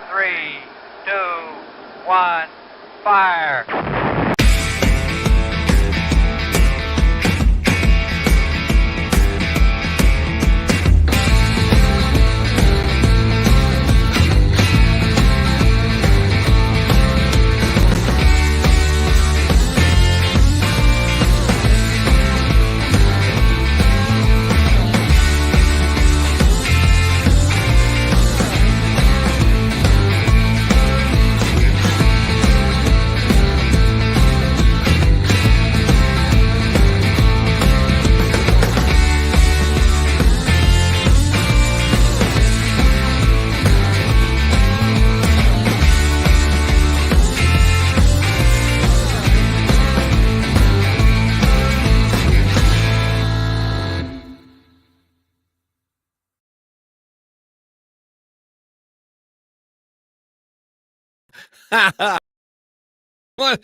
3, 2, 1, fire! What?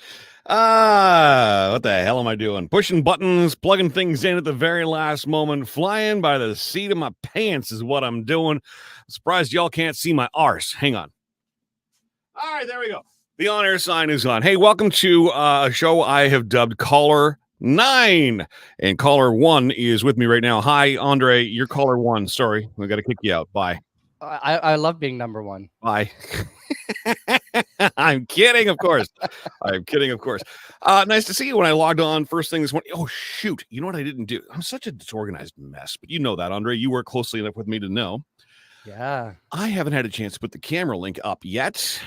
What the hell am I doing? Pushing buttons, plugging things in at the very last moment, flying by the seat of my pants is what I'm doing. I'm surprised y'all can't see my arse. Hang on. All right, there we go. The on-air sign is on. Hey, welcome to a show I have dubbed Caller 9. And Caller 1 is with me right now. Hi, Andre. You're Caller 1. Sorry, we got to kick you out. Bye. I love being number one. Bye. I'm kidding, of course. I'm kidding, of course. Nice to see you. When I logged on first thing this morning. Oh, shoot. You know what I didn't do? I'm such a disorganized mess, but you know that, Andre. You work closely enough with me to know. Yeah. I haven't had a chance to put the camera link up yet.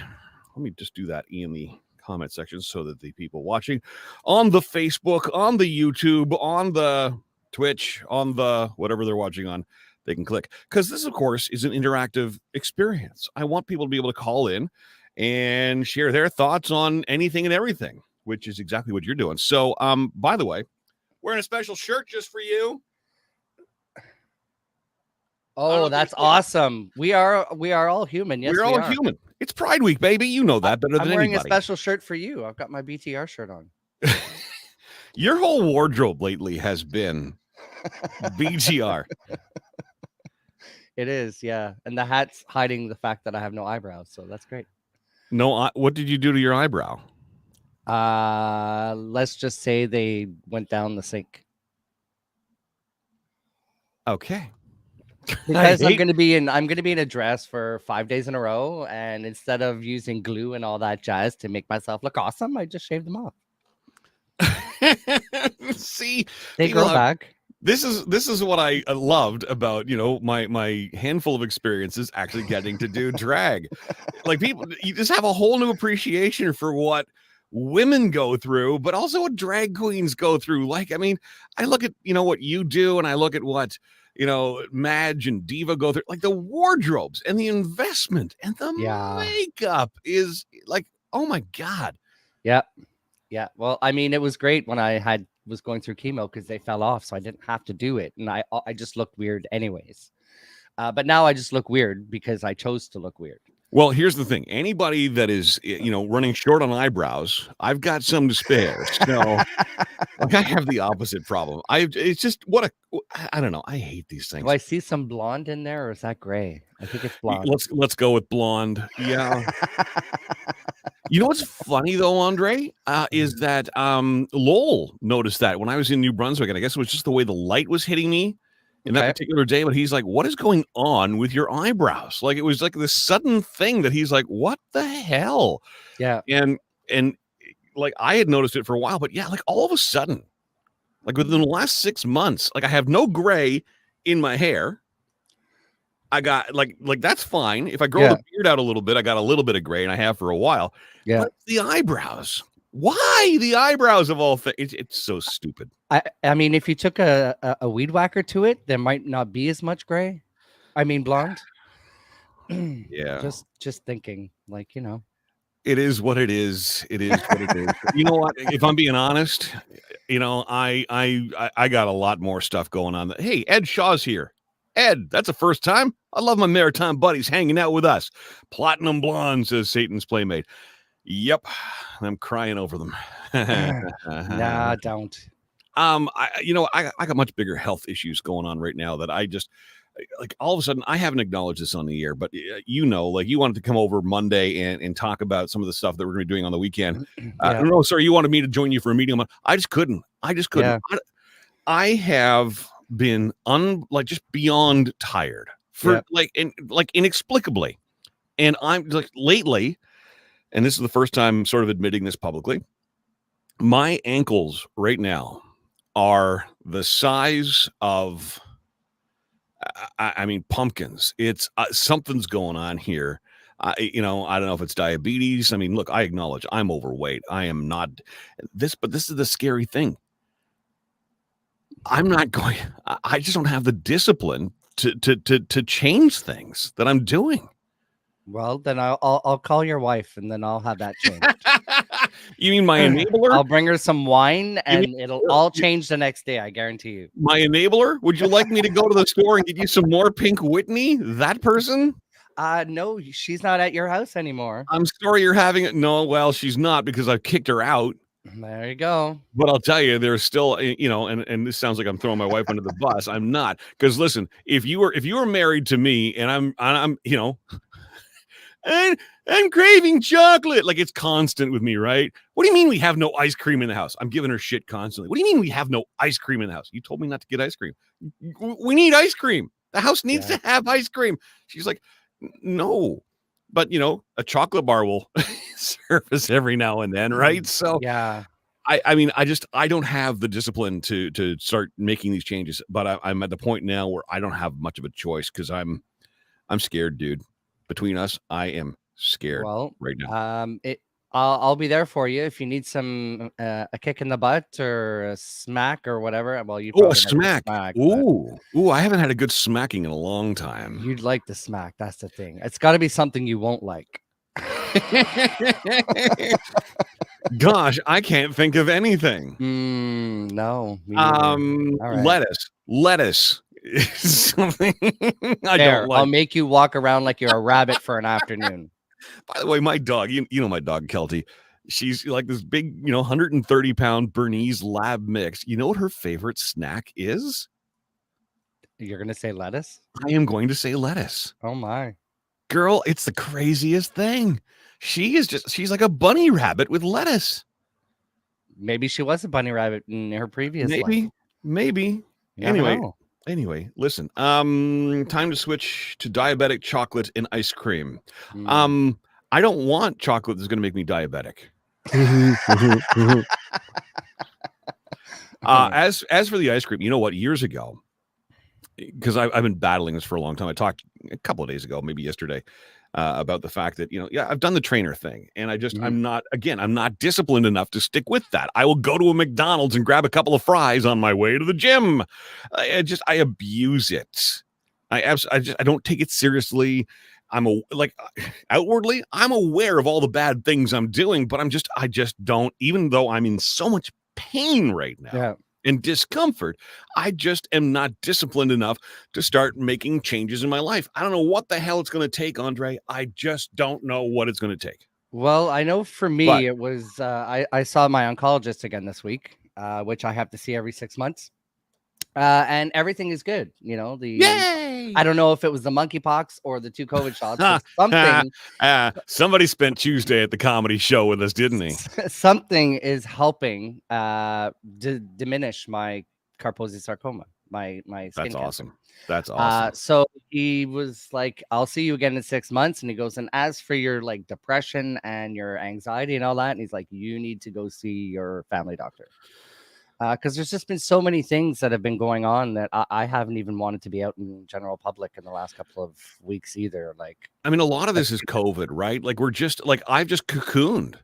Let me just do that in the comment section so that the people watching on the Facebook, on the YouTube, on the Twitch, on the whatever they're watching on, they can click. Because this, of course, is an interactive experience. I want people to be able to call in and share their thoughts on anything and everything, which is exactly what you're doing. So, by the way, wearing a special shirt just for you. Oh, that's awesome. We are all human. Yes, we're all human. It's Pride Week, baby. You know that better than anybody. I'm wearing a special shirt for you. I've got my BTR shirt on. Your whole wardrobe lately has been BTR. It is, yeah. And the hat's hiding the fact that I have no eyebrows, so that's great. No, what did you do to your eyebrow? Let's just say they went down the sink. Okay. Because I'm gonna be in a dress for 5 days in a row, and instead of using glue and all that jazz to make myself look awesome, I just shaved them off. See, they grow back. This is what I loved about, my handful of experiences actually getting to do drag. Like, people, you just have a whole new appreciation for what women go through, but also what drag queens go through. Like, I mean, I look at, what you do, and I look at what, Madge and Diva go through, like the wardrobes and the investment and the makeup is like, oh my God. Yeah. Yeah. Well, I mean, it was great when I was going through chemo because they fell off, so I didn't have to do it. And I just looked weird anyways. But now I just look weird because I chose to look weird. Well, here's the thing. Anybody that is, running short on eyebrows, I've got some to spare. So like, I have the opposite problem. It's just I don't know. I hate these things. Do I see some blonde in there, or is that gray? I think it's blonde. Let's go with blonde. Yeah. You know what's funny though, Andre, is that Lowell noticed that when I was in New Brunswick, and I guess it was just the way the light was hitting me in that particular day, but he's like, what is going on with your eyebrows? Like, it was like this sudden thing that he's like, what the hell? Yeah. And like, I had noticed it for a while, but yeah, like all of a sudden, like within the last 6 months, like I have no gray in my hair. I got like that's fine. If I grow the beard out a little bit, I got a little bit of gray, and I have for a while. Yeah. But the eyebrows. Why the eyebrows of all things? It's so stupid. I mean, if you took a weed whacker to it, there might not be as much gray. I mean, blonde. Yeah. Just thinking, like, It is what it is. It is what it is. You know what? If I'm being honest, I got a lot more stuff going on. Hey, Ed Shaw's here. Ed, that's the first time. I love my maritime buddies hanging out with us. Platinum blonde, says Satan's Playmate. Yep, I'm crying over them. Nah, don't. I got much bigger health issues going on right now that I just like all of a sudden, I haven't acknowledged this on the air, but you know, like you wanted to come over Monday and talk about some of the stuff that we're going to be doing on the weekend. Yeah. No, sorry, you wanted me to join you for a meeting. I just couldn't. Yeah. I have been just beyond tired for inexplicably. And I'm like lately, and this is the first time sort of admitting this publicly, my ankles right now are the size of, I mean, pumpkins. It's something's going on here. I don't know if it's diabetes. I mean, look, I acknowledge I'm overweight. I am not this, but this is the scary thing. I'm not going. I just don't have the discipline to change things that I'm doing. Well, then I'll call your wife, and then I'll have that changed. You mean my enabler? I'll bring her some wine, and it'll all change the next day. I guarantee you. My enabler? Would you like me to go to the store and get you some more Pink Whitney? That person? No, she's not at your house anymore. I'm sorry you're having it. No, well, she's not because I've kicked her out. There you go. But I'll tell you, there's still, and this sounds like I'm throwing my wife under the bus. I'm not, because listen, if you were married to me, and I'm and I'm craving chocolate, like it's constant with me, right? What do you mean we have no ice cream in the house? I'm giving her shit constantly. What do you mean we have no ice cream in the house? You told me not to get ice cream. We need ice cream. The house needs to have ice cream. She's like, no. But a chocolate bar will surface every now and then, right? So yeah, I mean, I don't have the discipline to start making these changes. But I'm at the point now where I don't have much of a choice because I'm scared, dude. Between us, I am scared right now. I'll be there for you if you need some a kick in the butt or a smack or whatever. Well, you a smack. Ooh, I haven't had a good smacking in a long time. You'd like the smack. That's the thing. It's got to be something you won't like. Gosh, I can't think of anything. No. Lettuce. Something I don't like. I'll make you walk around like you're a rabbit for an afternoon. By the way, my dog, you know my dog Kelty, she's like this big 130-pound Bernese lab mix. You know what her favorite snack is? You're gonna say lettuce? I am going to say lettuce. Oh my girl, it's the craziest thing. She's like a bunny rabbit with lettuce. Maybe she was a bunny rabbit in her previous life. Maybe. Anyway, listen. Time to switch to diabetic chocolate and ice cream. I don't want chocolate that's going to make me diabetic. As for the ice cream, you know what? Years ago, because I've been battling this for a long time. I talked a couple of days ago, maybe yesterday, about the fact that I've done the trainer thing, and I'm not disciplined enough to stick with that. I will go to a McDonald's and grab a couple of fries on my way to the gym. I abuse it. I don't take it seriously. Outwardly, I'm aware of all the bad things I'm doing, but I just don't, even though I'm in so much pain right now and discomfort, I just am not disciplined enough to start making changes in my life. I don't know what the hell it's going to take, Andre. I just don't know what it's going to take. Well, I know for me, it was, I saw my oncologist again this week, which I have to see every 6 months. And everything is good. Yay! I don't know if it was the monkeypox or the 2 COVID shots. But something. Somebody spent Tuesday at the comedy show with us, didn't he? Something is helping diminish my Kaposi sarcoma, my skin That's cancer. Awesome. That's awesome. So he was like, "I'll see you again in 6 months." And he goes, "And as for your depression and your anxiety and all that," and he's like, "You need to go see your family doctor." Because there's just been so many things that have been going on that I haven't even wanted to be out in general public in the last couple of weeks either. A lot of this is COVID, right? I've just cocooned.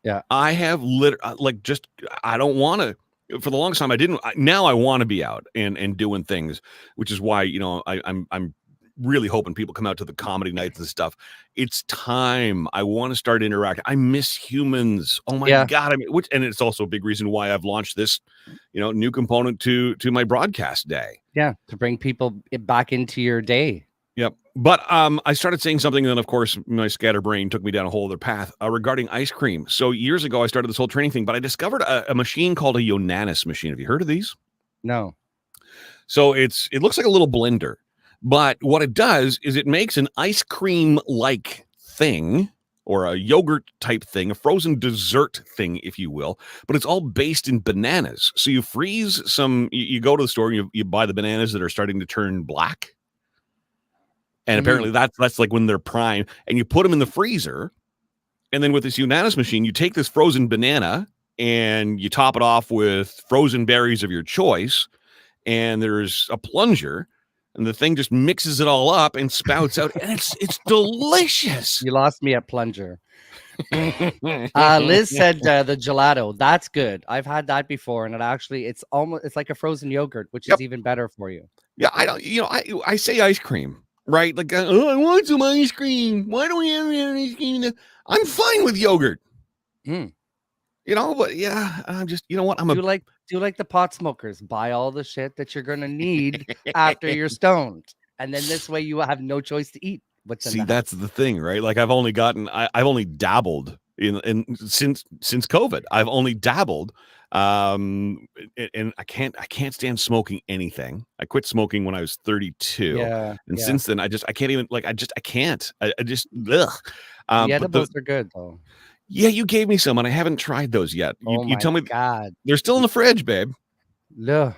Yeah. I have I don't want to. For the longest time, I didn't. Now I want to be out and doing things, which is why I'm really hoping people come out to the comedy nights and stuff. It's time. I want to start interacting. I miss humans. Oh my God. And it's also a big reason why I've launched this, new component to my broadcast day. Yeah. To bring people back into your day. Yep. But I started saying something, and then of course my scatterbrain took me down a whole other path regarding ice cream. So years ago, I started this whole training thing, but I discovered a machine called a Yonanis machine. Have you heard of these? No. So it looks like a little blender. But what it does is it makes an ice cream like thing, or a yogurt type thing, a frozen dessert thing, if you will, but it's all based in bananas. So you freeze some, you go to the store and you buy the bananas that are starting to turn black. And apparently that's like when they're prime, and you put them in the freezer. And then with this Unanis machine, you take this frozen banana and you top it off with frozen berries of your choice. And there's a plunger, and the thing just mixes it all up and spouts out, and it's delicious. You lost me at plunger. Liz said the gelato. That's good. I've had that before, and it's like a frozen yogurt, which is even better for you. Yeah, I say ice cream, right? Like, oh, I want some ice cream. Why don't we have ice cream? I'm fine with yogurt. But yeah, I'm just, you know what? Do you like the pot smokers? Buy all the shit that you're gonna need after you're stoned, and then this way you have no choice to eat. See, that's the thing, right? Like I've only dabbled in since COVID. I've only dabbled, and I can't stand smoking anything. I quit smoking when I was 32, and since then I can't even I can't. I just ugh. The edibles are good though. Yeah, you gave me some, and I haven't tried those yet. You tell me, God, they're still in the fridge, babe. Ugh.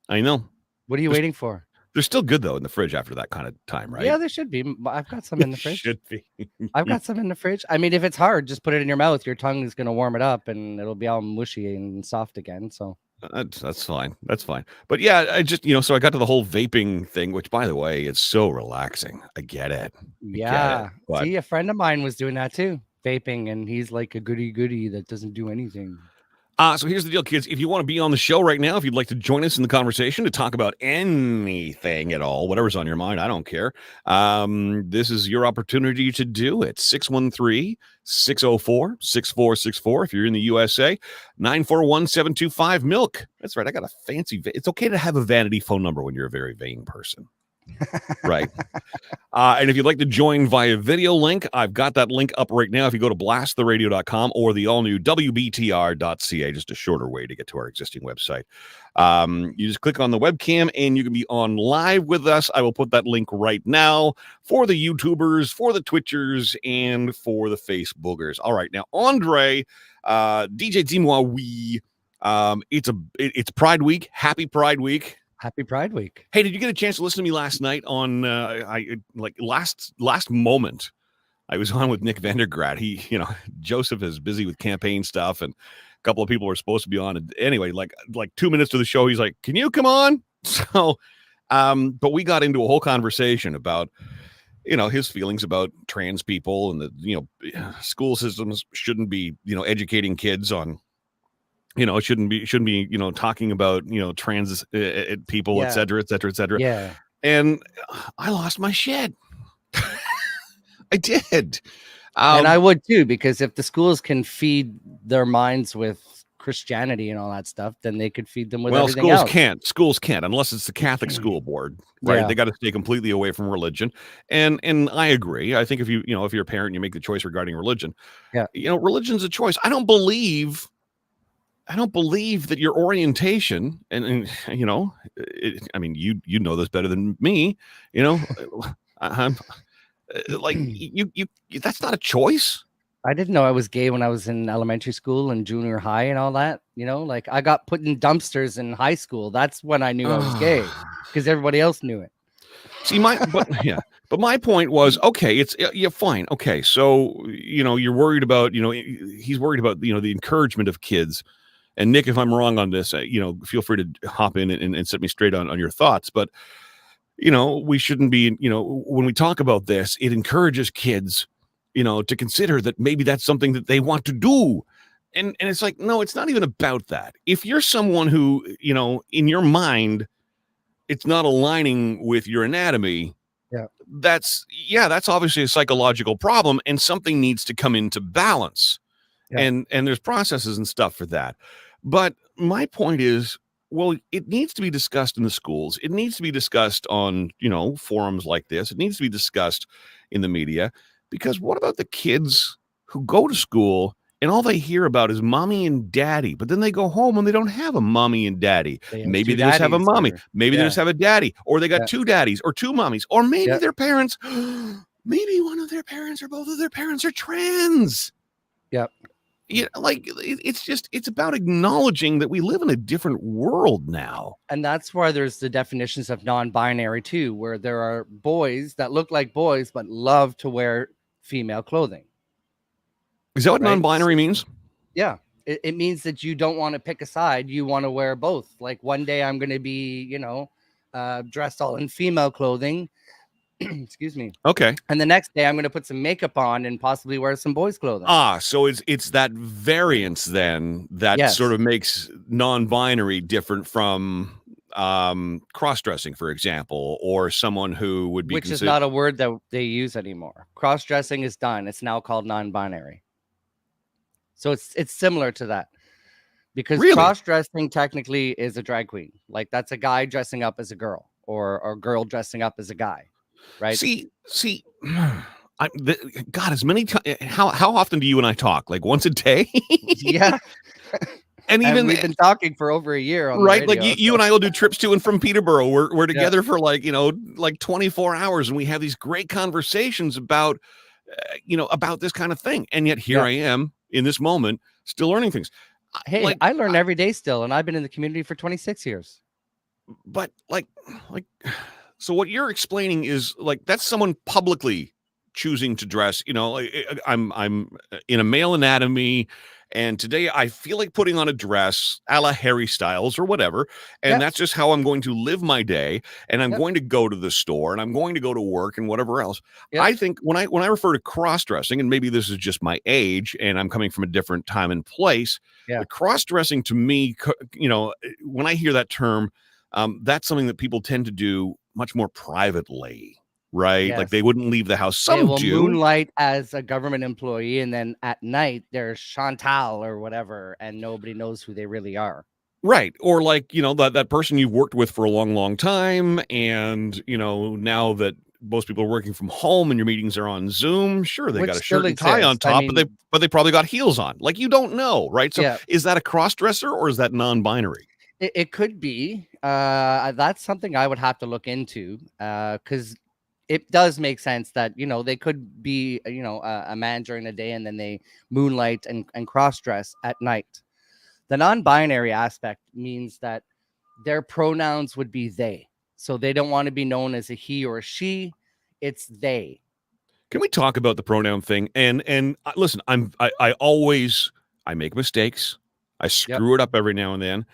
I know. What are you waiting for? They're still good though in the fridge after that kind of time, right? Yeah, there should be. I've got some in the fridge. Should be. I've got some in the fridge. I mean, if it's hard, just put it in your mouth. Your tongue is going to warm it up, and it'll be all mushy and soft again. So that's fine. That's fine. But yeah, I just so I got to the whole vaping thing, which by the way, it's so relaxing. I get it. See, a friend of mine was doing that too, vaping, and he's like a goody that doesn't do anything. So here's the deal, kids. If you want to be on the show right now, if you'd like to join us in the conversation to talk about anything at all, whatever's on your mind, I don't care. This is your opportunity to do it. 613-604-6464. If you're in the USA, 941-725-MILK. That's right. I got a fancy. It's okay to have a vanity phone number when you're a very vain person. Right. And if you'd like to join via video link, I've got that link up right now. If you go to blasttheradio.com or the all-new WBTR.ca, just a shorter way to get to our existing website. You just click on the webcam and you can be on live with us. I will put that link right now for the YouTubers, for the Twitchers, and for the Facebookers. All right. Now, Andre, DJ Dis-moi oui. It's Pride Week. Happy Pride Week. Happy Pride Week. Hey, did you get a chance to listen to me last night on last moment? I was on with Nick Vandergraat. He, Joseph is busy with campaign stuff, and a couple of people were supposed to be on. Anyway, like 2 minutes to the show, he's like, "Can you come on?" So, but we got into a whole conversation about, his feelings about trans people and the, school systems shouldn't be, educating kids on. It shouldn't be, talking about, trans people, et cetera, et cetera, et cetera. Yeah. And I lost my shit. I did. And I would too, because if the schools can feed their minds with Christianity and all that stuff, then they could feed them with everything else. Schools can't, unless it's the Catholic school board, right? Yeah. They got to stay completely away from religion. And I agree. I think if if you're a parent, and you make the choice regarding religion. Yeah. Religion's a choice. I don't believe that your orientation and you know this better than me, I'm that's not a choice. I didn't know I was gay when I was in elementary school and junior high and all that, I got put in dumpsters in high school. That's when I knew I was gay, because everybody else knew it. See, but my point was, okay, it's fine. Okay. So, you're worried about, he's worried about, the encouragement of kids. And Nick, if I'm wrong on this, feel free to hop in and set me straight on your thoughts. But, we shouldn't be, when we talk about this, it encourages kids, to consider that maybe that's something that they want to do. And it's like, no, it's not even about that. If you're someone who, in your mind, it's not aligning with your anatomy. Yeah. That's obviously a psychological problem, and something needs to come into balance. Yeah. And there's processes and stuff for that. But my point is, well, it needs to be discussed in the schools. It needs to be discussed on, forums like this. It needs to be discussed in the media, because what about the kids who go to school and all they hear about is mommy and daddy. But then they go home and they don't have a mommy and daddy. They have Maybe two they just have a daddies mommy. or- Maybe they just have a daddy, or they got Yeah. two daddies or two mommies, or maybe Yeah. their parents, maybe one of their parents or both of their parents are trans. Yep. Yeah, like it's about acknowledging that we live in a different world now. And that's why there's the definitions of non-binary too, where there are boys that look like boys but love to wear female clothing. Is that what Right. non-binary means? Yeah. It means that you don't want to pick a side. You want to wear both. Like one day I'm going to be, dressed all in female clothing. Excuse me. Okay. And the next day I'm going to put some makeup on and possibly wear some boys' clothing. So it's that variance then that Yes. sort of makes non-binary different from cross-dressing, for example, or someone who would be Which is not a word that they use anymore. Cross-dressing is done. It's now called non-binary. So it's similar to that. Because Really? cross-dressing technically is a drag queen. Like that's a guy dressing up as a girl or a girl dressing up as a guy. Right. See, God, as many times. How often do you and I talk? Like once a day? Yeah. And even we've been talking for over a year on the right, radio, like you and I will do trips to and from Peterborough. We're together for like 24 hours, and we have these great conversations about about this kind of thing. And yet here I am in this moment, still learning things. Hey, I learn every day still, and I've been in the community for 26 years. But like, so what you're explaining is like that's someone publicly choosing to dress. I'm in a male anatomy, and today I feel like putting on a dress a la Harry Styles or whatever, and that's just how I'm going to live my day. And I'm going to go to the store, and I'm going to go to work, and whatever else. I think when I refer to cross dressing, and maybe this is just my age, and I'm coming from a different time and place. The cross dressing to me, when I hear that term, that's something that people tend to do much more privately, right? Yes. Like they wouldn't leave the house. They Some will do. moonlight as a government employee, and then at night there's Chantal or whatever, and nobody knows who they really are. Right. Or like, that person you've worked with for a long, long time. And, now that most people are working from home and your meetings are on Zoom, sure, they got a shirt and tie on top, but they probably got heels on. Like you don't know, right? So is that a cross-dresser or is that non-binary? It could be. That's something I would have to look into because it does make sense that, they could be, a man during the day and then they moonlight and cross-dress at night. The non-binary aspect means that their pronouns would be they. So they don't want to be known as a he or a she. It's they. Can we talk about the pronoun thing? And listen, I always make mistakes. I screw it up every now and then.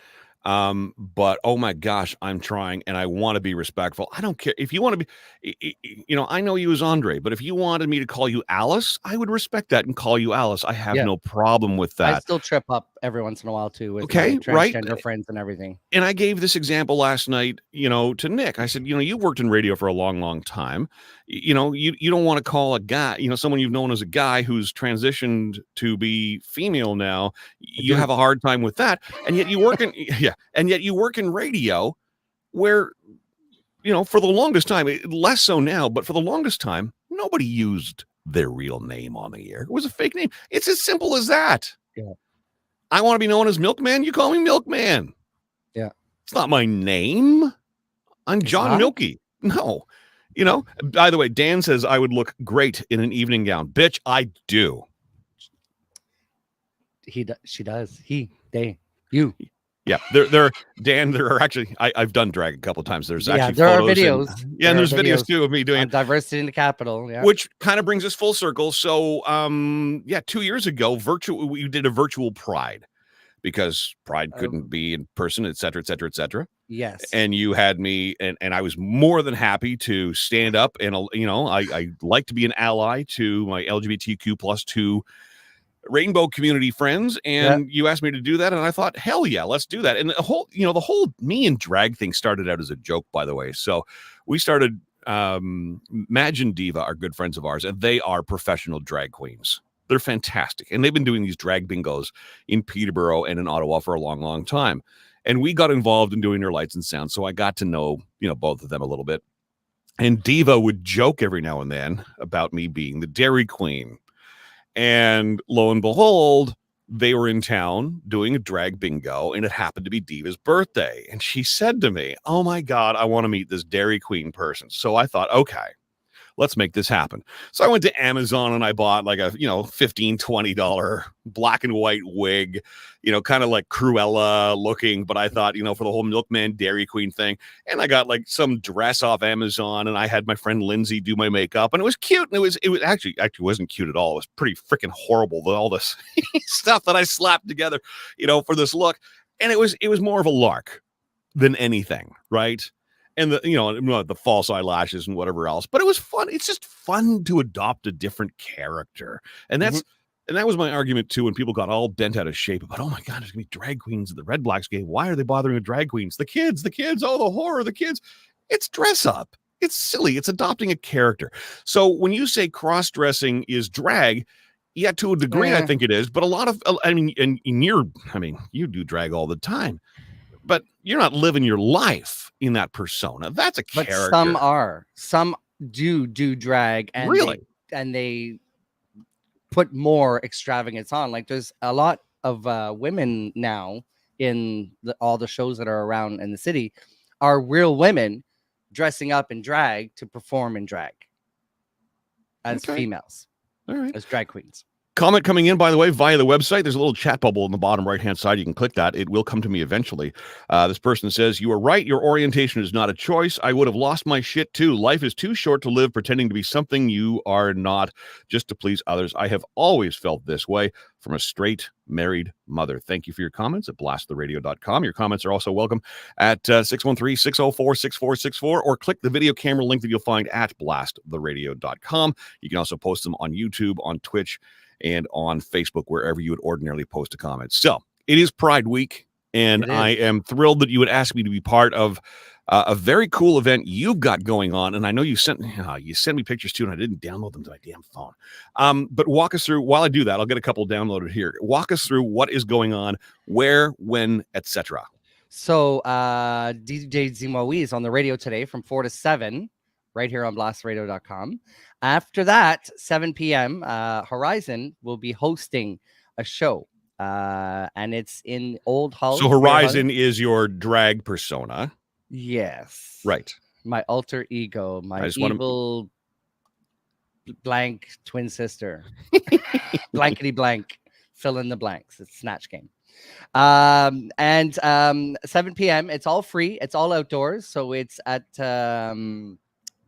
But oh my gosh, I'm trying and I want to be respectful. I don't care if you want to be, I know you as Andre, but if you wanted me to call you Alice, I would respect that and call you Alice. I have no problem with that. I still trip up every once in a while too with transgender friends and everything. And I gave this example last night, to Nick. I said, you worked in radio for a long, long time. You don't want to call a guy, someone you've known as a guy who's transitioned to be female now. You have a hard time with that. And yet you work in, and yet you work in radio where, for the longest time, less so now, but for the longest time, nobody used their real name on the air. It was a fake name. It's as simple as that. Yeah. I want to be known as Milkman. You call me Milkman. Yeah. It's not my name. I'm John Milky. No. By the way, Dan says I would look great in an evening gown. Bitch, I do. She does. He, they, you. Yeah, there are actually, I've done drag a couple of times. There's actually there photos are videos. And there's videos too of me doing it. Diversity in the Capitol. Which kind of brings us full circle. So, 2 years ago, we did a virtual Pride because Pride couldn't be in person, et cetera, et cetera, et cetera. Yes. And you had me, and I was more than happy to stand up. And, I like to be an ally to my LGBTQ+2 rainbow community friends. And you asked me to do that. And I thought, hell yeah, let's do that. And the whole me and drag thing started out as a joke, by the way. So we started, Madge and Diva are good friends of ours, and they are professional drag queens. They're fantastic. And they've been doing these drag bingos in Peterborough and in Ottawa for a long, long time. And we got involved in doing their lights and sound. So I got to know, both of them a little bit. And Diva would joke every now and then about me being the Dairy Queen. And lo and behold, they were in town doing a drag bingo, and it happened to be Diva's birthday. And she said to me, "Oh my God, I want to meet this Dairy Queen person." So I thought, okay, let's make this happen. So I went to Amazon and I bought like a, $15, $20 black and white wig, kind of like Cruella looking. But I thought, for the whole Milkman Dairy Queen thing. And I got like some dress off Amazon, and I had my friend Lindsay do my makeup, and it was cute. And it was actually wasn't cute at all. It was pretty freaking horrible, all this stuff that I slapped together, for this look. And it was more of a lark than anything, right? And the false eyelashes and whatever else, but it was fun. It's just fun to adopt a different character, and that was my argument too. When people got all bent out of shape about, oh my God, there's gonna be drag queens at the Red Blacks game. Why are they bothering with drag queens? The kids, oh, the horror, the kids. It's dress up. It's silly. It's adopting a character. So when you say cross dressing is drag, yeah, to a degree, I think it is. But a lot of, you do drag all the time. But you're not living your life in that persona. That's a character. But some do drag, and really, they put more extravagance on. Like there's a lot of women now in all the shows that are around in the city are real women dressing up in drag to perform in drag as females, as drag queens. Comment coming in, by the way, via the website. There's a little chat bubble in the bottom right-hand side. You can click that. It will come to me eventually. This person says, "You are right. Your orientation is not a choice. I would have lost my shit too. Life is too short to live pretending to be something you are not just to please others. I have always felt this way from a straight married mother." Thank you for your comments at blasttheradio.com. Your comments are also welcome at 613-604-6464, or click the video camera link that you'll find at blasttheradio.com. You can also post them on YouTube, on Twitch, and on Facebook, wherever you would ordinarily post a comment. So it is Pride Week, and I am thrilled that you would ask me to be part of a very cool event you've got going on. And I know you sent me pictures too, and I didn't download them to my damn phone. But walk us through, while I do that, I'll get a couple downloaded here. Walk us through what is going on, where, when, etc. So DJ Zimawi is on the radio today from 4 to 7, right here on blasttheradio.com. After that, 7 p.m., Horizon will be hosting a show, and it's in Old Hull. So Horizon is your drag persona. Yes. Right. My alter ego, my evil blank twin sister. Blankety blank. Fill in the blanks. It's Snatch Game. And 7 p.m., it's all free. It's all outdoors. So it's at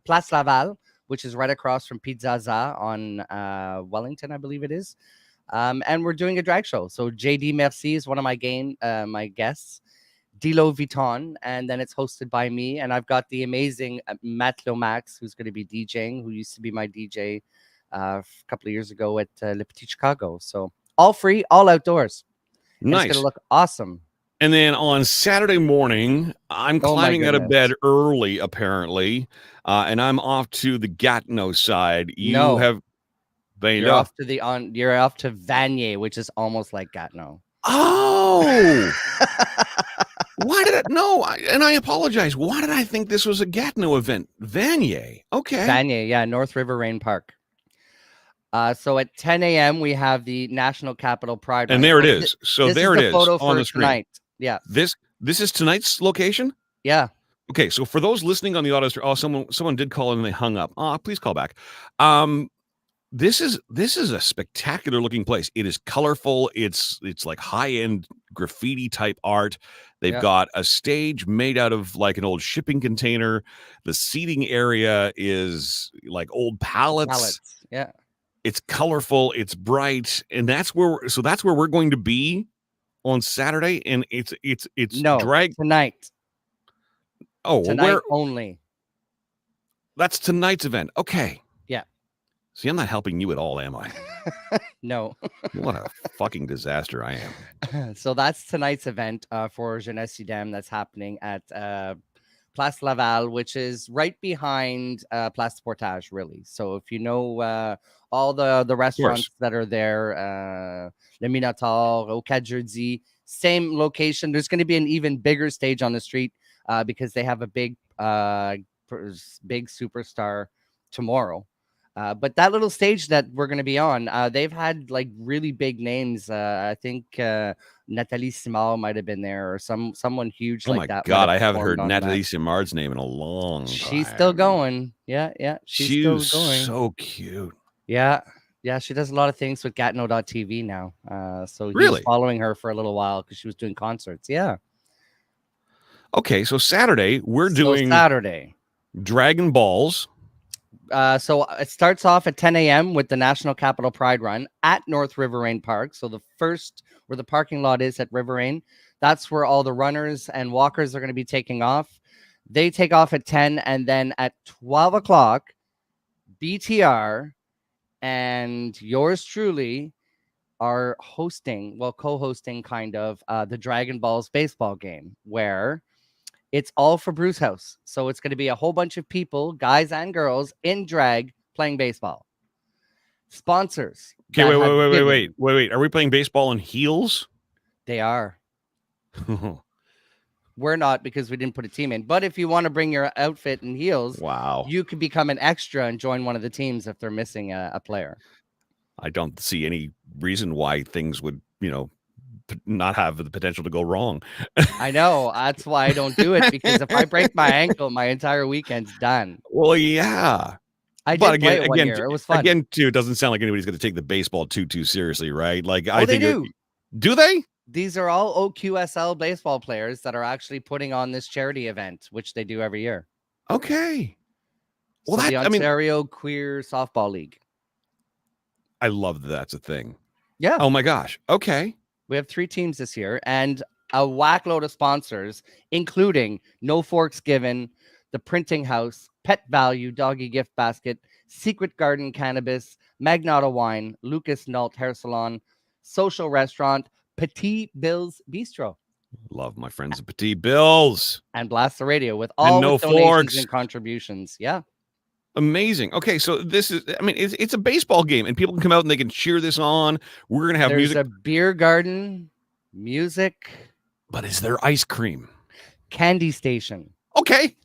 Place Laval, which is right across from Pizza Za on Wellington, I believe it is. And we're doing a drag show. So JD Merci is one of my guests. Dilo Vuitton, and then it's hosted by me. And I've got the amazing Matt Lomax, who's going to be DJing, who used to be my DJ a couple of years ago at Le Petit Chicago. So all free, all outdoors. Nice. It's going to look awesome. And then on Saturday morning, I'm climbing out of bed early, apparently, and I'm off to the Gatineau side. You're off to Vanier, which is almost like Gatineau. Oh, why did and I apologize. Why did I think this was a Gatineau event? Vanier. Okay. Vanier, yeah, North River Rain Park. So at 10 a.m. we have the National Capital Pride. And there it is. So there it is on the screen. Tonight. Yeah. This is tonight's location? Yeah. Okay, so for those listening on the auto, someone did call in and they hung up. Please call back. This is a spectacular looking place. It is colorful. It's like high-end graffiti type art. They've got a stage made out of like an old shipping container. The seating area is like old pallets. Yeah. It's colorful, it's bright, and that's where we're going to be on Saturday. And it's drag tonight. Oh, tonight only. That's tonight's event. Okay. Yeah. See, I'm not helping you at all, am I? No. What a fucking disaster I am. So that's tonight's event for Jeunesse Idem that's happening at Place Laval, which is right behind Place Portage, really. So if you know all the restaurants that are there, Le Minotaur, Au Quatre Jeudi, same location. There's going to be an even bigger stage on the street because they have a big superstar tomorrow. But that little stage that we're going to be on, they've had like really big names. I think Nathalie Simard might have been there, or someone huge Oh like my that. might God, have I haven't performed heard on that. Nathalie Simard's name in a long time. She's still going. Yeah, she's still She's going. so cute. Yeah, she does a lot of things with Gatineau.tv now. So he was Really? following her for a little while because she was doing concerts. Yeah. Okay, so Saturday we're So doing Saturday. Dragon Balls. So it starts off at 10 a.m. with the National Capital Pride Run at North River Park. So the first where the parking lot is at River, that's where all the runners and walkers are going to be taking off. They take off at 10, and then at 12 o'clock, BTR and yours truly are co-hosting kind of the Dragon Balls baseball game, where it's all for Bruce House. So it's going to be a whole bunch of people, guys and girls, in drag playing baseball. Sponsors. Okay, wait. Are we playing baseball in heels? They are. We're not, because we didn't put a team in. But if you want to bring your outfit in heels, Wow. you could become an extra and join one of the teams if they're missing a player. I don't see any reason why things would, not have the potential to go wrong. I know. That's why I don't do it, because if I break my ankle, my entire weekend's done. Well, yeah. I did play it one year. It was fun. Again, too, it doesn't sound like anybody's going to take the baseball too seriously, right? Like, I they think do. Do they? These are all OQSL baseball players that are actually putting on this charity event, which they do every year. Okay. Well, so the Ontario Queer Softball League. I love that's a thing. Yeah. Oh my gosh. Okay. We have 3 teams this year and a whack load of sponsors, including No Forks Given, The Printing House, Pet Value, Doggy Gift Basket, Secret Garden Cannabis, Magnata Wine, Lucas Nalt Hair Salon, Social Restaurant, Petit Bill's Bistro. Love my friends at Petit Bill's. And Blast the Radio with all No with donations Forks. and contributions. Yeah. Amazing. Okay, so this is, it's a baseball game, and people can come out and they can cheer this on. We're going to have There's music. a beer garden, music. But is there ice cream? Candy station. Okay.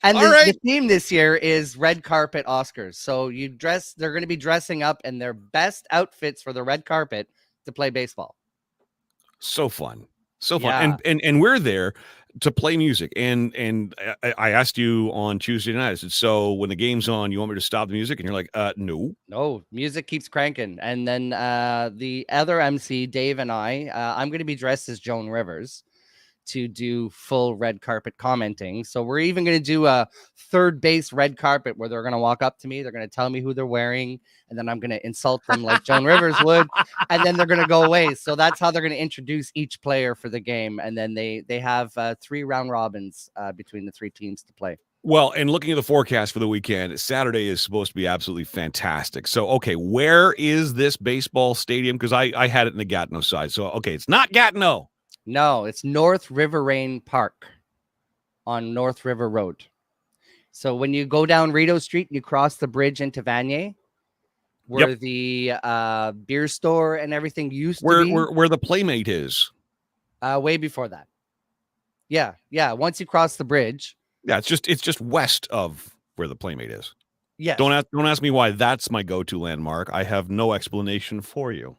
And the theme this year is red carpet Oscars. So they're going to be dressing up in their best outfits for the red carpet to play baseball. So fun. Yeah. And we're there to play music. And I asked you on Tuesday night, I said, so when the game's on, you want me to stop the music? And you're like, no, music keeps cranking. And then the other MC, Dave, and I'm going to be dressed as Joan Rivers to do full red carpet commenting. So we're even going to do a third base red carpet where they're going to walk up to me. They're going to tell me who they're wearing. And then I'm going to insult them like Joan Rivers would. And then they're going to go away. So that's how they're going to introduce each player for the game. And then they have 3 round robins between the 3 teams to play. Well, and looking at the forecast for the weekend, Saturday is supposed to be absolutely fantastic. So, okay, where is this baseball stadium? Because I had it in the Gatineau side. So, okay, it's not Gatineau. No, it's North River Park on North River Road. So when you go down Rideau Street and you cross the bridge into Vanier, where the beer store and everything used to be. Where the Playmate is. Way before that. Yeah. Once you cross the bridge. Yeah, it's just west of where the Playmate is. Yeah. Don't ask me why that's my go-to landmark. I have no explanation for you.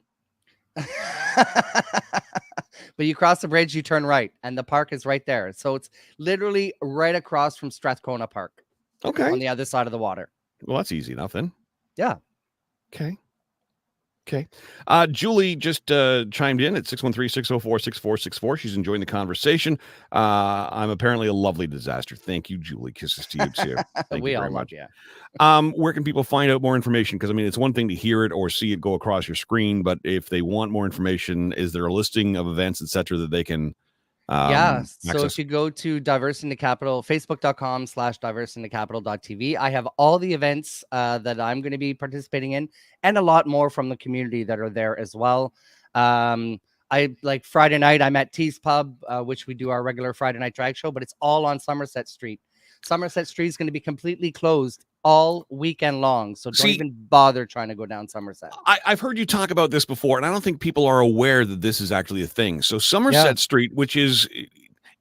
But you cross the bridge, you turn right, and the park is right there. So it's literally right across from Strathcona Park. Okay. On the other side of the water. Well, that's easy enough then. Yeah. Okay. Julie just chimed in at 613-604-6464. She's enjoying the conversation. I'm apparently a lovely disaster. Thank you, Julie. Kisses to you too. Thank we you all very love much. you. Where can people find out more information? Because it's one thing to hear it or see it go across your screen, but if they want more information, is there a listing of events, etc., that they can? So access? If you go to Diverse in the Capital, facebook.com/diverseinthecapital.tv, I have all the events that I'm going to be participating in, and a lot more from the community that are there as well. I like Friday night, I'm at T's Pub, which we do our regular Friday night drag show, but it's all on Somerset Street. Somerset Street is going to be completely closed all weekend long. So don't even bother trying to go down Somerset. I've heard you talk about this before, and I don't think people are aware that this is actually a thing. So Somerset Street, which is,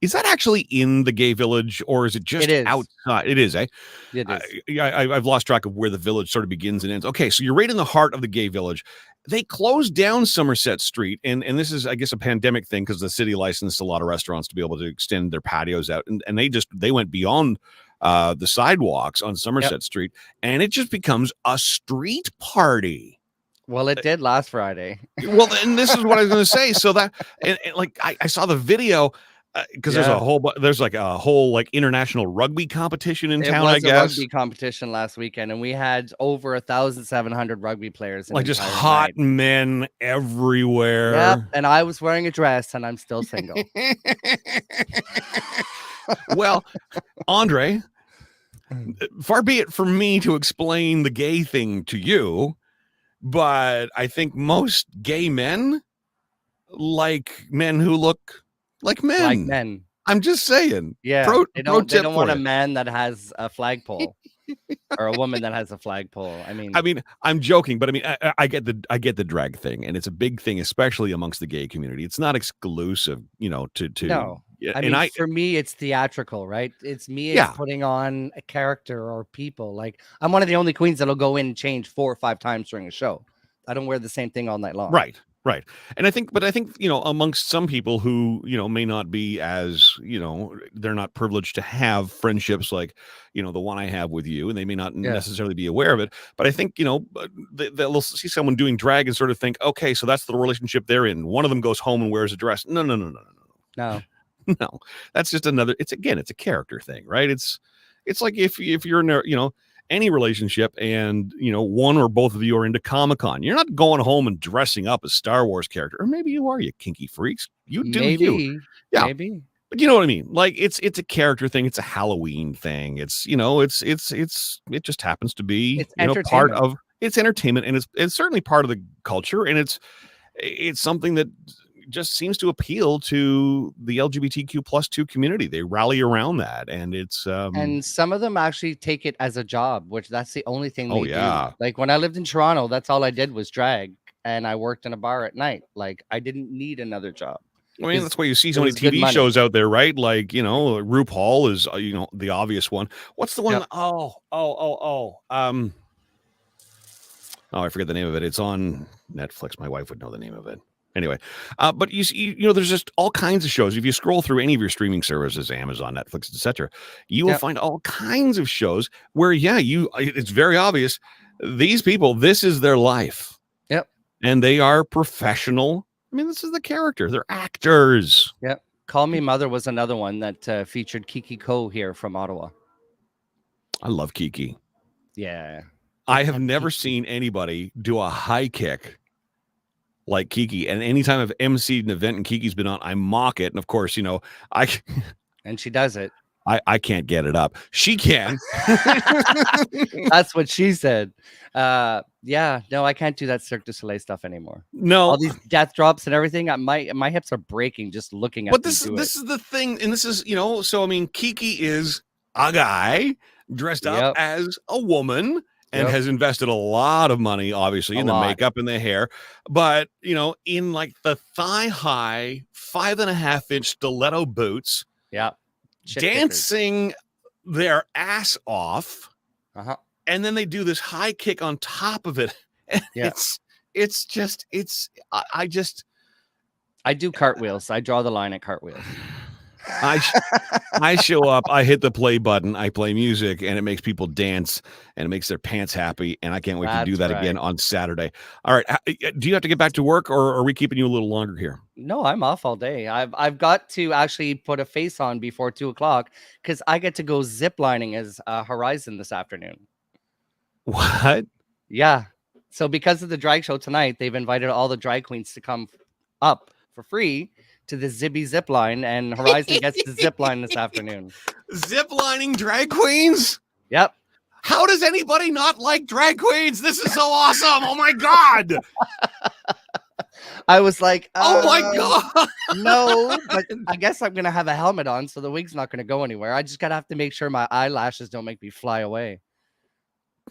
Is that actually in the gay village, or is it just It is. outside? It is, eh? It is. I've lost track of where the village sort of begins and ends. Okay, so you're right in the heart of the gay village. They closed down Somerset Street, and this is, I guess, a pandemic thing because the city licensed a lot of restaurants to be able to extend their patios out, and they went beyond the sidewalks on Somerset Street, and it just becomes a street party. Well, it did last Friday. Well, and this is what I was going to say. So that, and like, I saw the video because there's like a whole like international rugby competition in town. It was I a guess rugby competition last weekend, and we had over 1,700 rugby players. like just hot men everywhere. Yep, and I was wearing a dress, and I'm still single. Well, Andre, far be it from me to explain the gay thing to you, but I think most gay men like men who look like men. Like men. I'm just saying. Yeah. They don't want a man that has a flagpole or a woman that has a flagpole. I mean, I'm joking, but I mean, I get the drag thing, and it's a big thing, especially amongst the gay community. It's not exclusive, to no. I mean, for me, it's theatrical, right? It's me putting on a character or people. Like, I'm one of the only queens that'll go in and change 4 or 5 times during a show. I don't wear the same thing all night long. Right. And I think, amongst some people who, may not be as, they're not privileged to have friendships like, the one I have with you, and they may not necessarily be aware of it. But I think, they'll see someone doing drag and sort of think, okay, so that's the relationship they're in. One of them goes home and wears a dress. No. No, that's just another. It's a character thing, right? It's like if you're in any relationship and one or both of you are into Comic-Con, you're not going home and dressing up as Star Wars character, or maybe you are, you kinky freaks. You do, maybe. But you know what I mean? Like it's a character thing. It's a Halloween thing. It's it just happens to be part of it's entertainment, and it's certainly part of the culture, and it's something that just seems to appeal to the LGBTQ+2 community. They rally around that, and it's and some of them actually take it as a job, which that's the only thing they do. Like when I lived in Toronto, that's all I did was drag, and I worked in a bar at night. Like I didn't need another job. I mean, that's why you see so many TV shows out there, right? Like, RuPaul is the obvious one. What's the one? Yep. I forget the name of it. It's on Netflix. My wife would know the name of it. Anyway, but you see, there's just all kinds of shows. If you scroll through any of your streaming services, Amazon, Netflix, etc., you will find all kinds of shows where, it's very obvious these people, this is their life. Yep. And they are professional. I mean, this is the character. They're actors. Yep. Call Me Mother was another one that featured Kiki Ko here from Ottawa. I love Kiki. Yeah. I have never seen anybody do a high kick like Kiki, and anytime I've emceed an event and Kiki's been on, I mock it. And of course, and she does it. I can't get it up. She can. That's what she said. No, I can't do that Cirque du Soleil stuff anymore. No, all these death drops and everything. My hips are breaking just looking at. But this is the thing, and this is so I mean, Kiki is a guy dressed up as a woman. And has invested a lot of money, obviously, in the makeup and the hair. But, in like the thigh-high, 5.5-inch stiletto boots, dancing their ass off. And then they do this high kick on top of it. I do cartwheels. I draw the line at cartwheels. I show up, I hit the play button, I play music, and it makes people dance, and it makes their pants happy, and I can't wait to do that again on Saturday. All right, do you have to get back to work, or are we keeping you a little longer here? No, I'm off all day. I've got to actually put a face on before 2:00 because I get to go ziplining as Horizon this afternoon. What? Yeah. So because of the drag show tonight, they've invited all the drag queens to come up for free to the Zibby zip line, and Horizon gets the zip line this afternoon. Zip lining drag queens? Yep. How does anybody not like drag queens? This is so awesome. Oh my God. I was like, oh my God. No, but I guess I'm going to have a helmet on, so the wig's not going to go anywhere. I just got to have to make sure my eyelashes don't make me fly away.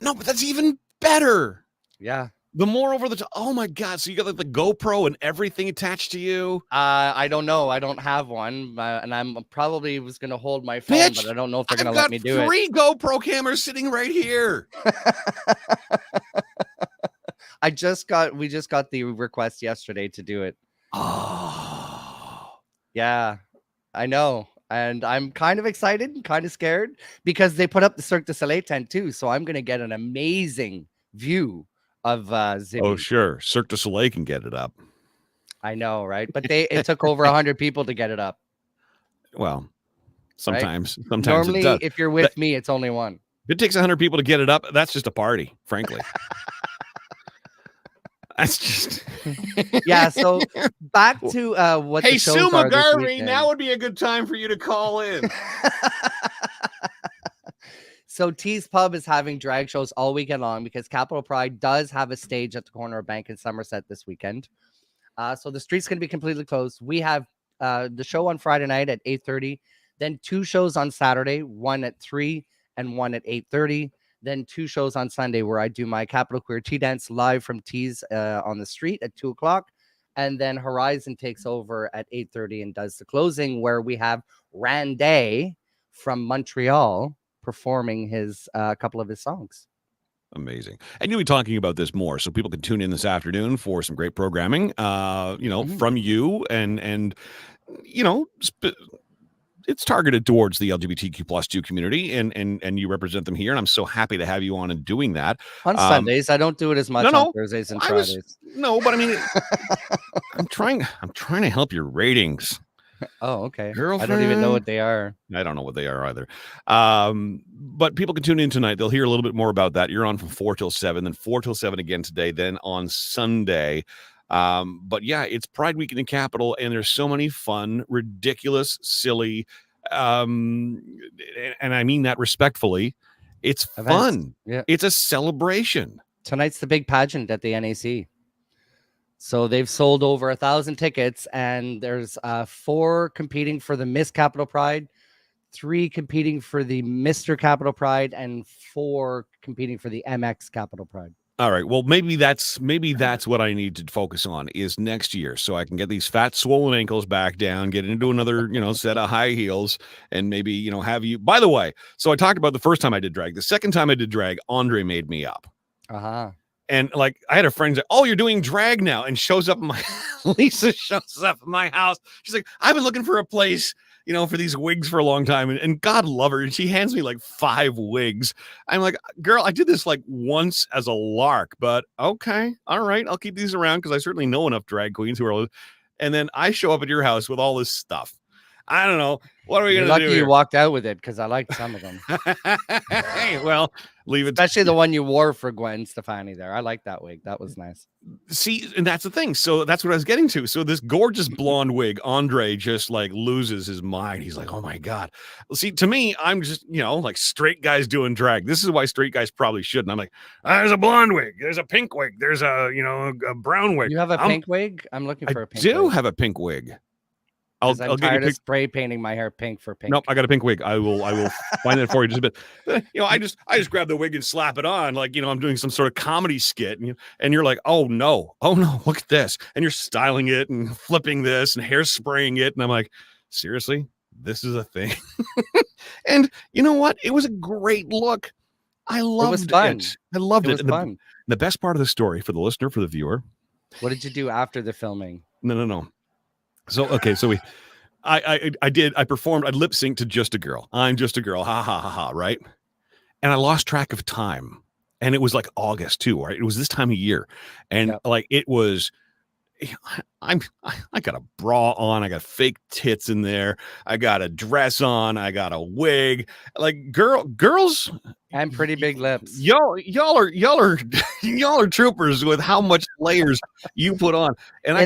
No, but that's even better. Yeah. The more over the top. Oh my God. So you got like the GoPro and everything attached to you? I don't know. I don't have one, and I'm probably was gonna hold my phone, but I don't know if they're gonna let me do it. 3 GoPro cameras sitting right here. We just got the request yesterday to do it. Oh. Yeah, I know. And I'm kind of excited and kind of scared because they put up the Cirque du Soleil tent too. So I'm going to get an amazing view of Zibby. Oh, sure. Cirque du Soleil can get it up. I know, right? But it took over 100 people to get it up. Well, sometimes Normally, it does. if you're with me, it's only one. If it takes 100 people to get it up, that's just a party, frankly. That's just yeah. So back to what hey, the shows Sue are this McGarvey, weekend. now would be a good time for you to call in. So Tees Pub is having drag shows all weekend long because Capital Pride does have a stage at the corner of Bank in Somerset this weekend. So the street's going to be completely closed. We have the show on Friday night at 8:30, then 2 shows on Saturday, one at 3 and one at 8:30. Then 2 shows on Sunday where I do my Capital Queer Tea Dance live from Tees on the street at 2 o'clock. And then Horizon takes over at 8:30 and does the closing where we have Randay from Montreal performing his couple of his songs. Amazing. And you'll be talking about this more, so people can tune in this afternoon for some great programming, from you and it's targeted towards the LGBTQ+2 community, and you represent them here, and I'm so happy to have you on and doing that. On Sundays, I don't do it as much on Thursdays and Fridays. But I mean, I'm trying to help your ratings. Oh, okay. Girlfriend. I don't even know what they are. I don't know what they are either. But people can tune in tonight. They'll hear a little bit more about that. You're on from 4 till 7, then 4 till 7 again today, then on Sunday. But yeah, it's Pride Week in the Capital, and there's so many fun, ridiculous, silly, and I mean that respectfully. It's Events. Fun. Yeah. It's a celebration. Tonight's the big pageant at the NAC. So they've sold over 1,000 tickets, and there's 4 competing for the Miss Capital Pride, 3 competing for the Mr. Capital Pride, and 4 competing for the MX Capital Pride. All right. Well, maybe that's what I need to focus on is next year, so I can get these fat, swollen ankles back down, get into another, set of high heels, and maybe, have you. By the way, so I talked about the first time I did drag. The second time I did drag, Andre made me up. Uh-huh. And like I had a friend say, "Oh, you're doing drag now," and shows up in my Lisa shows up in my house. She's like, "I've been looking for a place." For these wigs for a long time. And God love her. And she hands me like 5 wigs. I'm like, girl, I did this like once as a lark, but okay. All right. I'll keep these around because I certainly know enough drag queens who are. And then I show up at your house with all this stuff. I don't know. What are we going to do? Lucky you walked out with it because I liked some of them. Hey, well, leave it. Especially the one you wore for Gwen Stefani there. I like that wig. That was nice. See, and that's the thing. So that's what I was getting to. So this gorgeous blonde wig, Andre just like loses his mind. He's like, oh my God. See, to me, I'm just, like straight guys doing drag. This is why straight guys probably shouldn't. I'm like, there's a blonde wig. There's a pink wig. There's a brown wig. You have a pink wig? I'm looking for a pink wig. I do wig. have a pink wig. I'm tired of spray painting my hair pink for pink. Nope, I got a pink wig. I will find it for you just a bit. I just grab the wig and slap it on, like I'm doing some sort of comedy skit, and you're like, oh no, look at this, and you're styling it and flipping this and hairspraying it, and I'm like, seriously, this is a thing. And you know what? It was a great look. I loved it. I loved it. It was fun. The best part of the story for the listener, for the viewer. What did you do after the filming? No. So, okay, so I performed, I lip synced to Just a Girl. I'm just a girl. Ha, ha, ha, ha, right? And I lost track of time. And it was like August too, right? It was this time of year. And it was, I got a bra on. I got fake tits in there. I got a dress on. I got a wig. Like girls. And pretty big lips. Y'all are troopers with how much layers you put on. And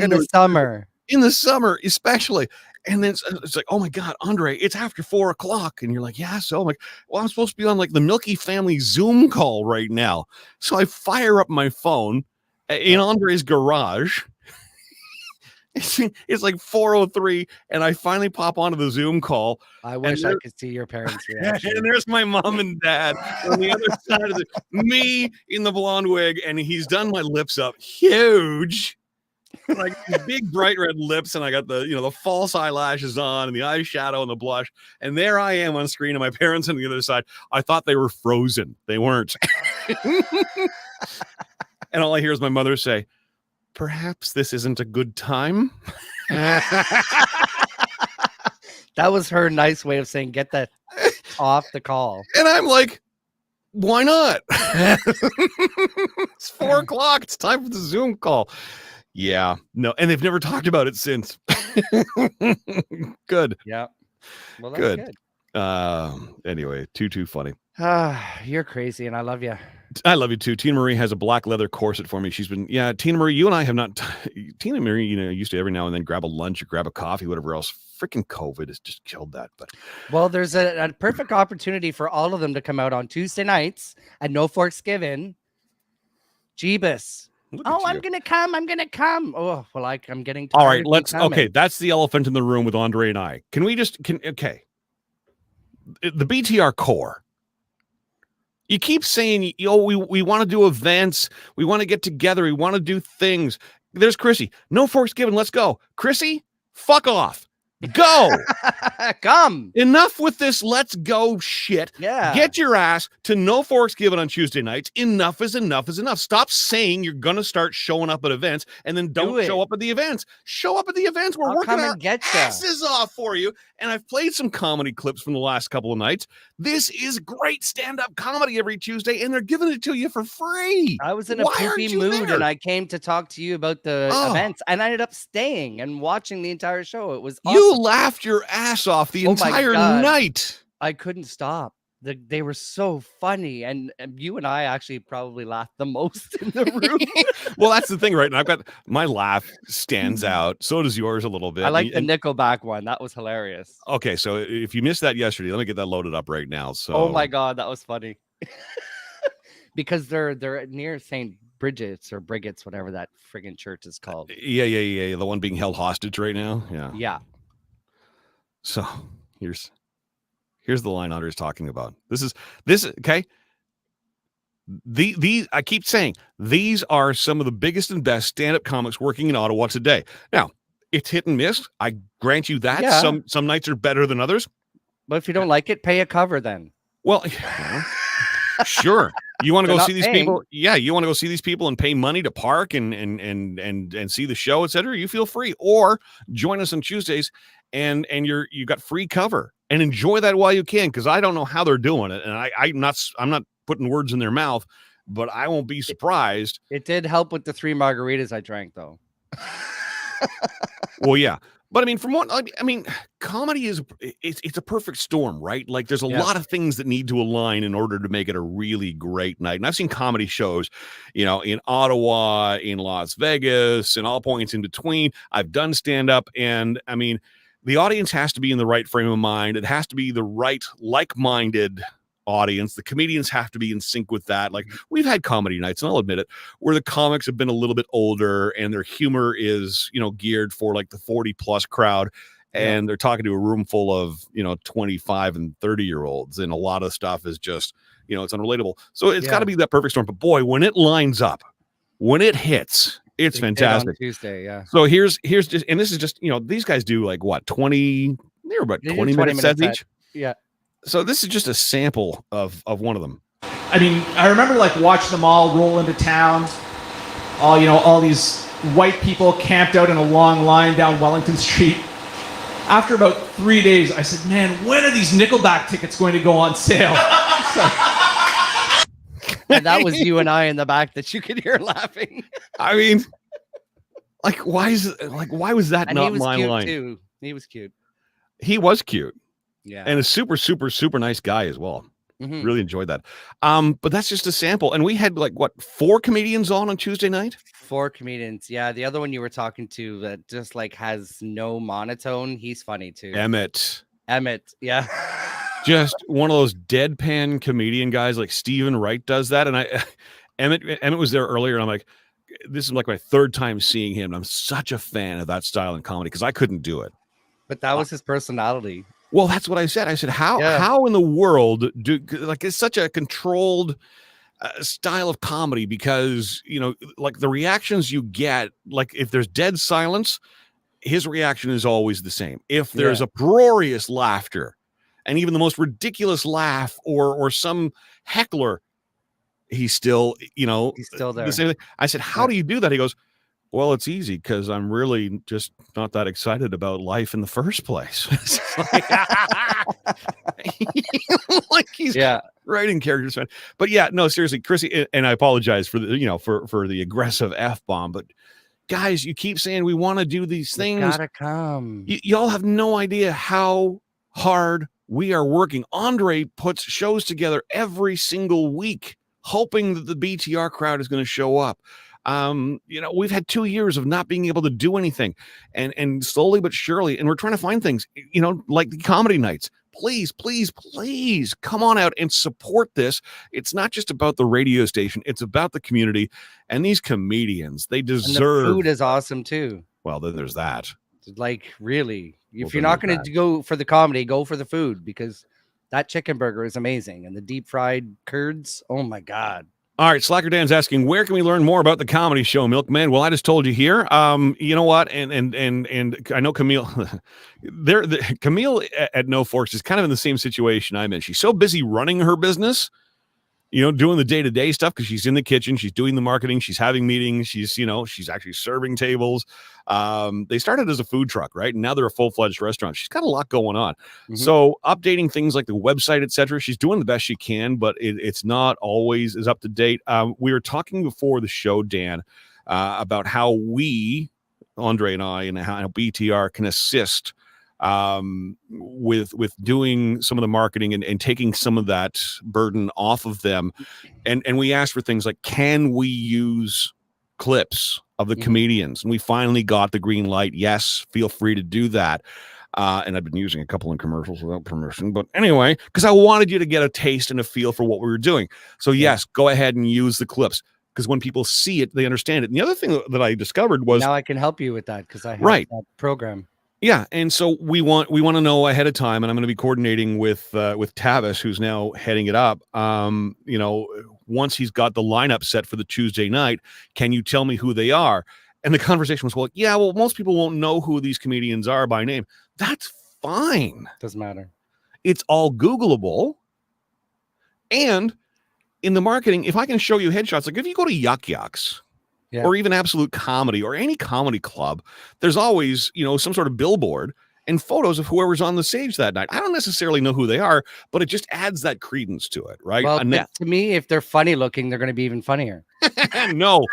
in the summer, especially. And then it's like, oh my God, Andre, it's after 4 o'clock. And you're like, yeah. So I'm like, well, I'm supposed to be on like the Milky family Zoom call right now. So I fire up my phone in Andre's garage. It's like 4:03, and I finally pop onto the Zoom call. I wish I could see your parents' reaction. And there's my mom and dad on the other side of me in the blonde wig, and he's done my lips up huge, like big bright red lips, and I got the the false eyelashes on and the eyeshadow and the blush, and there I am on screen, and my parents on the other side. I thought they were frozen. They weren't. And all I hear is my mother say, "Perhaps this isn't a good time." That was her nice way of saying, get that off the call. And I'm like, why not? It's 4:00. It's time for the Zoom call. Yeah, no, and they've never talked about it since. Good. Yeah. Well, that's Good. good. Anyway, too funny. You're crazy, and I love you. I love you too. Tina Marie has a black leather corset for me. She's been, Tina Marie, you and I have not, Tina Marie, used to every now and then grab a lunch or grab a coffee, whatever else. Freaking COVID has just killed that. But well, there's a perfect opportunity for all of them to come out on Tuesday nights at No Forks Given. Jeebus. I'm going to come. I'm going to come. Oh, well, I'm getting tired. All right, okay. That's the elephant in the room with Andre and I. Can we okay. The BTR core. You keep saying, we want to do events. We want to get together. We want to do things. There's Chrissy. No Forks Given. Let's go. Chrissy, fuck off. Go. Come. Enough with this let's go shit. Yeah. Get your ass to No Forks Given on Tuesday nights. Enough is enough is enough. Stop saying you're going to start showing up at events and then don't show up at the events. Show up at the events. We're working our asses off for you. And I've played some comedy clips from the last couple of nights. This is great stand-up comedy every Tuesday, and they're giving it to you for free. I was in a poopy mood, and I came to talk to you about the events, and I ended up staying and watching the entire show. It was awesome. You laughed your ass off the entire night. I couldn't stop. They were so funny, and you and I actually probably laughed the most in the room. Well, that's the thing, right? And I've got my laugh stands out. So does yours a little bit. I like the Nickelback one. That was hilarious. Okay, so if you missed that yesterday, let me get that loaded up right now. So, oh my god, that was funny. Because they're near St. Bridget's or Brigit's, whatever that friggin' church is called. Yeah. The one being held hostage right now. Yeah. So here's the line Andre's talking about. This okay. These I keep saying these are some of the biggest and best stand-up comics working in Ottawa today. Now, it's hit and miss. I grant you that. Yeah. Some nights are better than others. But if you don't like it, pay a cover then. Well, sure. You want to go see these people? Yeah, you want to go see these people and pay money to park and see the show, etc. You feel free, or join us on Tuesdays and you got free cover and enjoy that while you can. Because I don't know how they're doing it, and I'm not putting words in their mouth, but I won't be surprised. It did help with the 3 margaritas I drank, though. Well, yeah. But I mean, comedy it's a perfect storm, right? Like there's a lot of things that need to align in order to make it a really great night. And I've seen comedy shows, in Ottawa, in Las Vegas, and all points in between. I've done stand-up, and I mean, the audience has to be in the right frame of mind. It has to be the right, like-minded audience. The comedians have to be in sync with that. Like we've had comedy nights, and I'll admit it, where the comics have been a little bit older and their humor is, geared for like the 40+ crowd. And they're talking to a room full of, 25 and 30-year-olds. And a lot of stuff is just, it's unrelatable. So it's got to be that perfect storm. But boy, when it lines up, when it hits, it's fantastic. On Tuesday, yeah. So here's just, and this is just, these guys do like what, 20, they're about 20 minute sets each. Yeah. So this is just a sample of one of them. I mean, I remember like watching them all roll into town. All these white people camped out in a long line down Wellington Street. After about 3 days, I said, man, when are these Nickelback tickets going to go on sale? And that was you and I in the back that you could hear laughing. I mean, why was that not my line? Too. He was cute. He was cute. Yeah. And a super, super, super nice guy as well. Mm-hmm. Really enjoyed that. But that's just a sample. And we had 4 comedians on Tuesday night? 4 comedians. Yeah. The other one you were talking to that just has no monotone. He's funny too. Emmett. Yeah. Just one of those deadpan comedian guys like Stephen Wright does that. And Emmett was there earlier. And I'm like, this is like my third time seeing him. I'm such a fan of that style in comedy because I couldn't do it. But that was his personality. Well, that's what I said. I said, how in the world do, like, it's such a controlled style of comedy, because, you know, like the reactions you get, like if there's dead silence, his reaction is always the same. If there's uproarious laughter and even the most ridiculous laugh or some heckler, he's still, you know, He's still there. the same thing. I said, how do you do that? He goes, well, it's easy because I'm really just not that excited about life in the first place. Like he's writing characters. But yeah, no, seriously, Chrissy, and I apologize for the, you know, for the aggressive F-bomb, but guys, you keep saying we want to do these things. Gotta come. Y'all have no idea how hard we are working. Andre puts shows together every single week, hoping that the BTR crowd is going to show up. You know, we've had 2 years of not being able to do anything, and slowly but surely, and we're trying to find things, you know, like the comedy nights. Please, please, please come on out and support this. It's not just about the radio station. It's about the community and these comedians. They deserve. And the food is awesome too. Well, then there's that. Like, really, if you're not going to go for the comedy, go for the food, because that chicken burger is amazing. And the deep fried curds. Oh my God. All right, Slacker Dan's asking, where can we learn more about the comedy show, Milkman? Well, I just told you here. You know what? And I know Camille. Camille at No Forks is kind of in the same situation I'm in. She's so busy running her business, you know, doing the day-to-day stuff, because she's in the kitchen, she's doing the marketing, she's having meetings, she's, you know, she's actually serving tables. They started as a food truck, right? And now they're a full-fledged restaurant. She's got a lot going on. Mm-hmm. So updating things like the website, etc. She's doing the best she can, but it's not always as up to date. We were talking before the show, Dan, about how we, Andre and I, and how BTR can assist with doing some of the marketing and taking some of that burden off of them. And we asked for things like, can we use clips of the comedians? And we finally got the green light. Yes, feel free to do that. And I've been using a couple in commercials without permission, but anyway, because I wanted you to get a taste and a feel for what we were doing. So yes, go ahead and use the clips, because when people see it, they understand it. And the other thing that I discovered was, now I can help you with that, because I have that program. Yeah, and so we want to know ahead of time, and I'm going to be coordinating with Tavis, who's now heading it up. You know, once he's got the lineup set for the Tuesday night, can you tell me who they are? And the conversation was, well, most people won't know who these comedians are by name. That's fine. Doesn't matter. It's all Googleable. And in the marketing, if I can show you headshots, like if you go to Yuck Yucks, or even Absolute Comedy or any comedy club, there's always, you know, some sort of billboard and photos of whoever's on the stage that night. I don't necessarily know who they are, but it just adds that credence to it, right? Well, to me, if they're funny looking, they're going to be even funnier. No.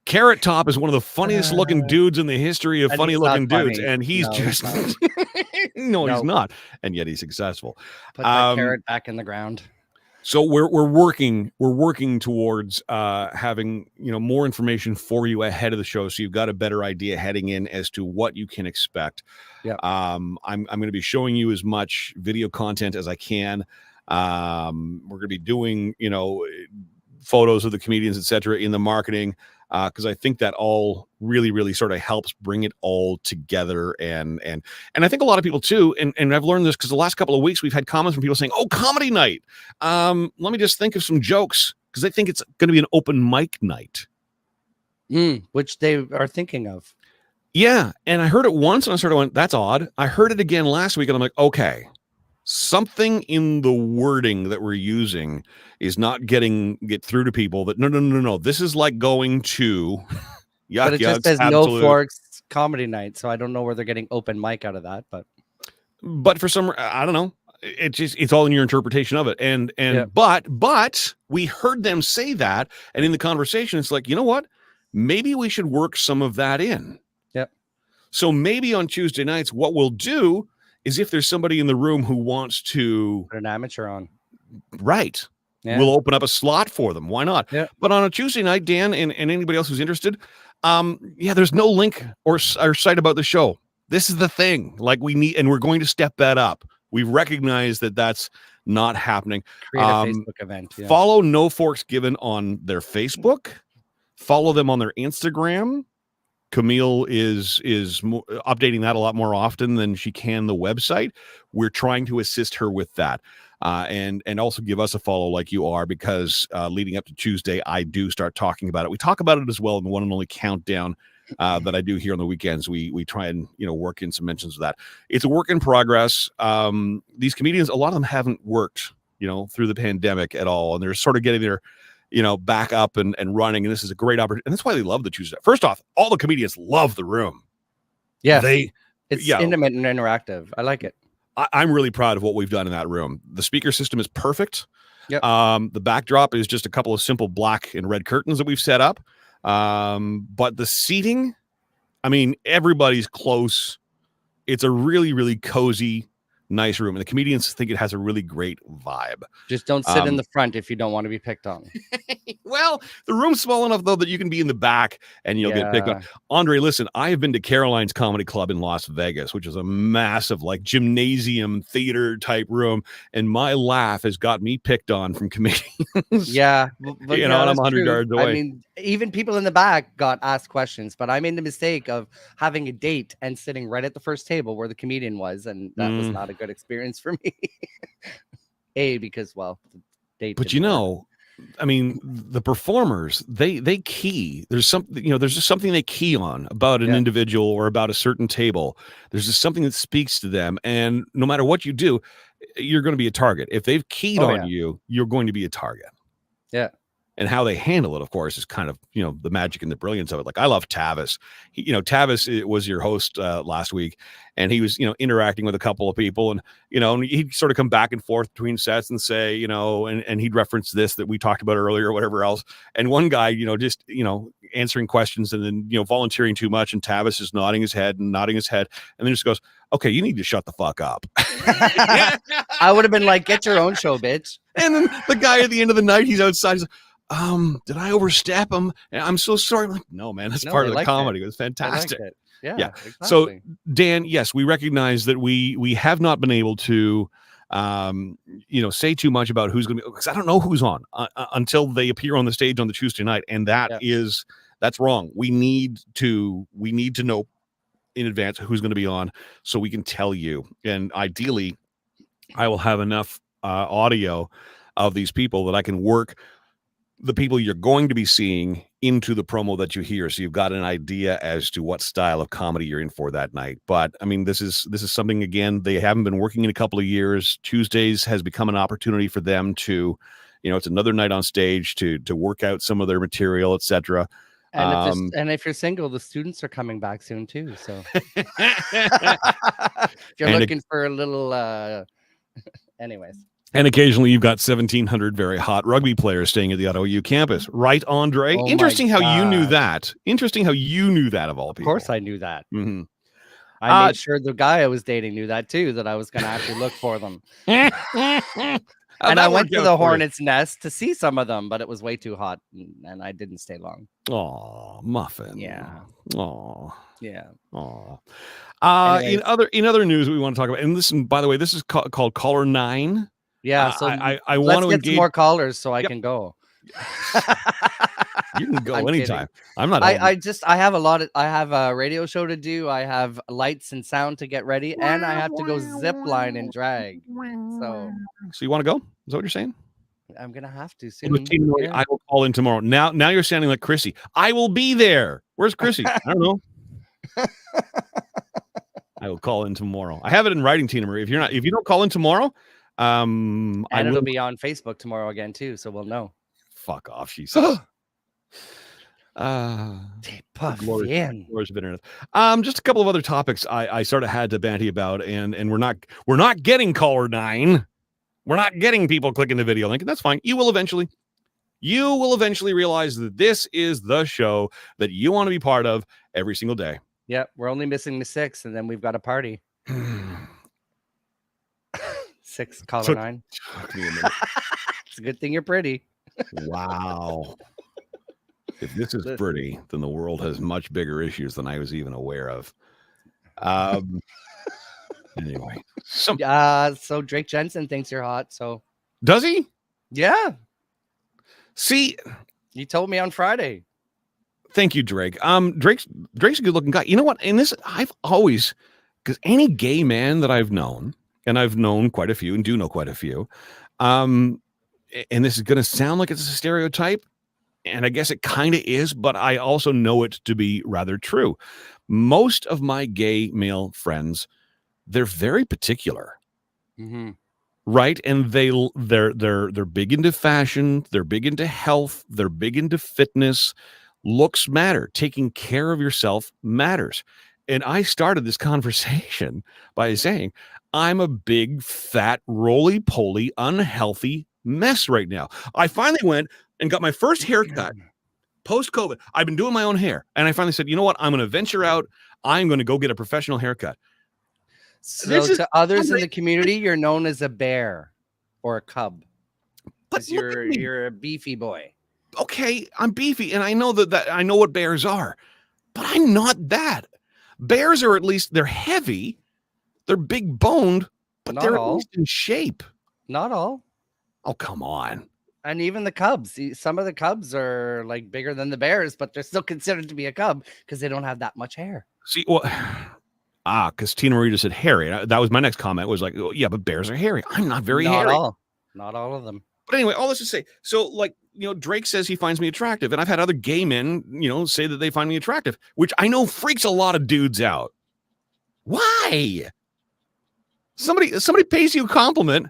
Carrot Top is one of the funniest looking dudes in the history of funny looking dudes, and he's he's not, and yet he's successful. Put that carrot back in the ground. So we're working towards having, you know, more information for you ahead of the show, so you've got a better idea heading in as to what you can expect. Yeah. I'm going to be showing you as much video content as I can. We're going to be doing, you know, photos of the comedians, etc., in the marketing, because I think that all really sort of helps bring it all together. And I think a lot of people too, and I've learned this because the last couple of weeks we've had comments from people saying, oh, comedy night. Let me just think of some jokes, because they think it's going to be an open mic night. Which they are thinking of. Yeah. And I heard it once and I sort of went, that's odd. I heard it again last week and I'm like, okay, something in the wording that we're using is not get through to people that no. This is like going to Yuck, but it just says No Forks comedy night, so I don't know where they're getting open mic out of that, but for some, I don't know. It's all in your interpretation of it. And but we heard them say that, and in the conversation, it's like, you know what? Maybe we should work some of that in. Yep. So maybe on Tuesday nights, what we'll do is, if there's somebody in the room who wants to put an amateur on, right? Yeah. We'll open up a slot for them. Why not? Yeah. But on a Tuesday night, Dan, and anybody else who's interested, there's no link or site about the show. This is the thing. Like, we need, and we're going to step that up. We recognize that that's not happening. Create a Facebook event. Yeah. Follow No Forks Given on their Facebook. Follow them on their Instagram. Camille is updating that a lot more often than she can the website. We're trying to assist her with that. And also give us a follow like you are, because leading up to Tuesday, I do start talking about it. We talk about it as well in the one and only countdown that I do here on the weekends. We try and work in some mentions of that. It's a work in progress. These comedians, a lot of them haven't worked through the pandemic at all, and they're sort of getting their back up and running. And this is a great opportunity, and that's why they love the Tuesday. First off, all the comedians love the room. Yeah, it's intimate and interactive. I like it. I'm really proud of what we've done in that room. The speaker system is perfect. Yep. The backdrop is just a couple of simple black and red curtains that we've set up. But the seating, I mean, everybody's close. It's a really, really cozy, nice room. And the comedians think it has a really great vibe. Just don't sit in the front if you don't want to be picked on. Well, the room's small enough, though, that you can be in the back and you'll get picked on. Andre, listen, I have been to Caroline's Comedy Club in Las Vegas, which is a massive, like, gymnasium theater type room. And my laugh has got me picked on from comedians. Yeah. But, and I'm 100 yards away. I mean, even people in the back got asked questions, but I made the mistake of having a date and sitting right at the first table where the comedian was. And that was not a good experience for me. Because, well, the date. But I mean, the performers, they key. There's something, there's just something they key on about an individual or about a certain table. There's just something that speaks to them. And no matter what you do, you're going to be a target. If they've keyed on you, you're going to be a target. Yeah. And how they handle it, of course, is kind of, the magic and the brilliance of it. Like, I love Tavis. Tavis was your host last week, and he was, interacting with a couple of people, and, and he'd sort of come back and forth between sets and say, and he'd reference this that we talked about earlier or whatever else. And one guy, just, answering questions and then, volunteering too much. And Tavis is nodding his head, and then just goes, okay, you need to shut the fuck up. I would have been like, get your own show, bitch. And then the guy at the end of the night, he's outside. He's like, did I overstep him? I'm so sorry. I'm like, no, man, that's part of the comedy. It was fantastic. Yeah. Exactly. So, Dan, yes, we recognize that we have not been able to, say too much about who's going to be, because I don't know who's on until they appear on the stage on the Tuesday night, and that's wrong. We need to know in advance who's going to be on, so we can tell you. And ideally, I will have enough audio of these people that I can work the people you're going to be seeing into the promo that you hear, so you've got an idea as to what style of comedy you're in for that night. But I mean, this is something, again, they haven't been working in a couple of years. Tuesdays has become an opportunity for them to, it's another night on stage to work out some of their material, etc. And if you're single, the students are coming back soon too. So if you're looking for a little, anyways. And occasionally you've got 1,700 very hot rugby players staying at the Ottawa U campus. Right, Andre? Oh, interesting how you knew that. Interesting how you knew that, of all people. Of course I knew that. Mm-hmm. I made sure the guy I was dating knew that too, that I was going to actually look for them. And I went to the Hornets' Nest to see some of them, but it was way too hot, and I didn't stay long. Oh, Muffin. Yeah. Oh. Yeah. Oh. In other news we want to talk about, and listen, by the way, this is called Caller 9. Yeah, so I want to get some more callers so I can go. You can go anytime. I'm not. I have I have a radio show to do. I have lights and sound to get ready, and I have to go zip line and drag. So you want to go? Is that what you're saying? I'm gonna have to soon. I will call in tomorrow. Now you're sounding like Chrissy. I will be there. Where's Chrissy? I don't know. I will call in tomorrow. I have it in writing, Tina Marie. If you don't call in tomorrow. And it'll be on Facebook tomorrow again too, so we'll know. Fuck off, she says. Just a couple of other topics I sort of had to banty about, and we're not getting caller 9. We're not getting people clicking the video link, and that's fine. You will eventually realize that this is the show that you want to be part of every single day. Yep, we're only missing the 6, and then we've got a party. 6, caller 9. It's a good thing you're pretty. Wow. If this is pretty, then the world has much bigger issues than I was even aware of. Anyway, So Drake Jensen thinks you're hot. So does he? yeah, See, he told me on Friday. thank you, Drake. Drake's a good looking guy. You know what? And this, I've always, because any gay man that I've known, and I've known quite a few and do know quite a few, and this is going to sound like it's a stereotype, and I guess it kind of is, but I also know it to be rather true. Most of my gay male friends, they're very particular. Mm-hmm. Right, and they're big into fashion, they're big into health, they're big into fitness. Looks matter. Taking care of yourself matters. And I started this conversation by saying, I'm a big, fat, roly-poly, unhealthy mess right now. I finally went and got my first haircut post-COVID. I've been doing my own hair, and I finally said, you know what? I'm going to venture out. I'm going to go get a professional haircut. So to others in the community, you're known as a bear or a cub. But You're a beefy boy. Okay, I'm beefy, and I know that I know what bears are, but I'm not that. Bears are at least, they're heavy, they're big boned, but they're at least in shape. Not all. Oh, come on. And even the cubs. Some of the cubs are like bigger than the bears, but they're still considered to be a cub because they don't have that much hair. See, well, because Tina Marie just said hairy. That was my next comment. Was like, oh, yeah, but bears are hairy. I'm not very hairy. Not all of them. But anyway, all this to say, so like, Drake says he finds me attractive, and I've had other gay men, say that they find me attractive, which I know freaks a lot of dudes out. Why? Somebody pays you a compliment.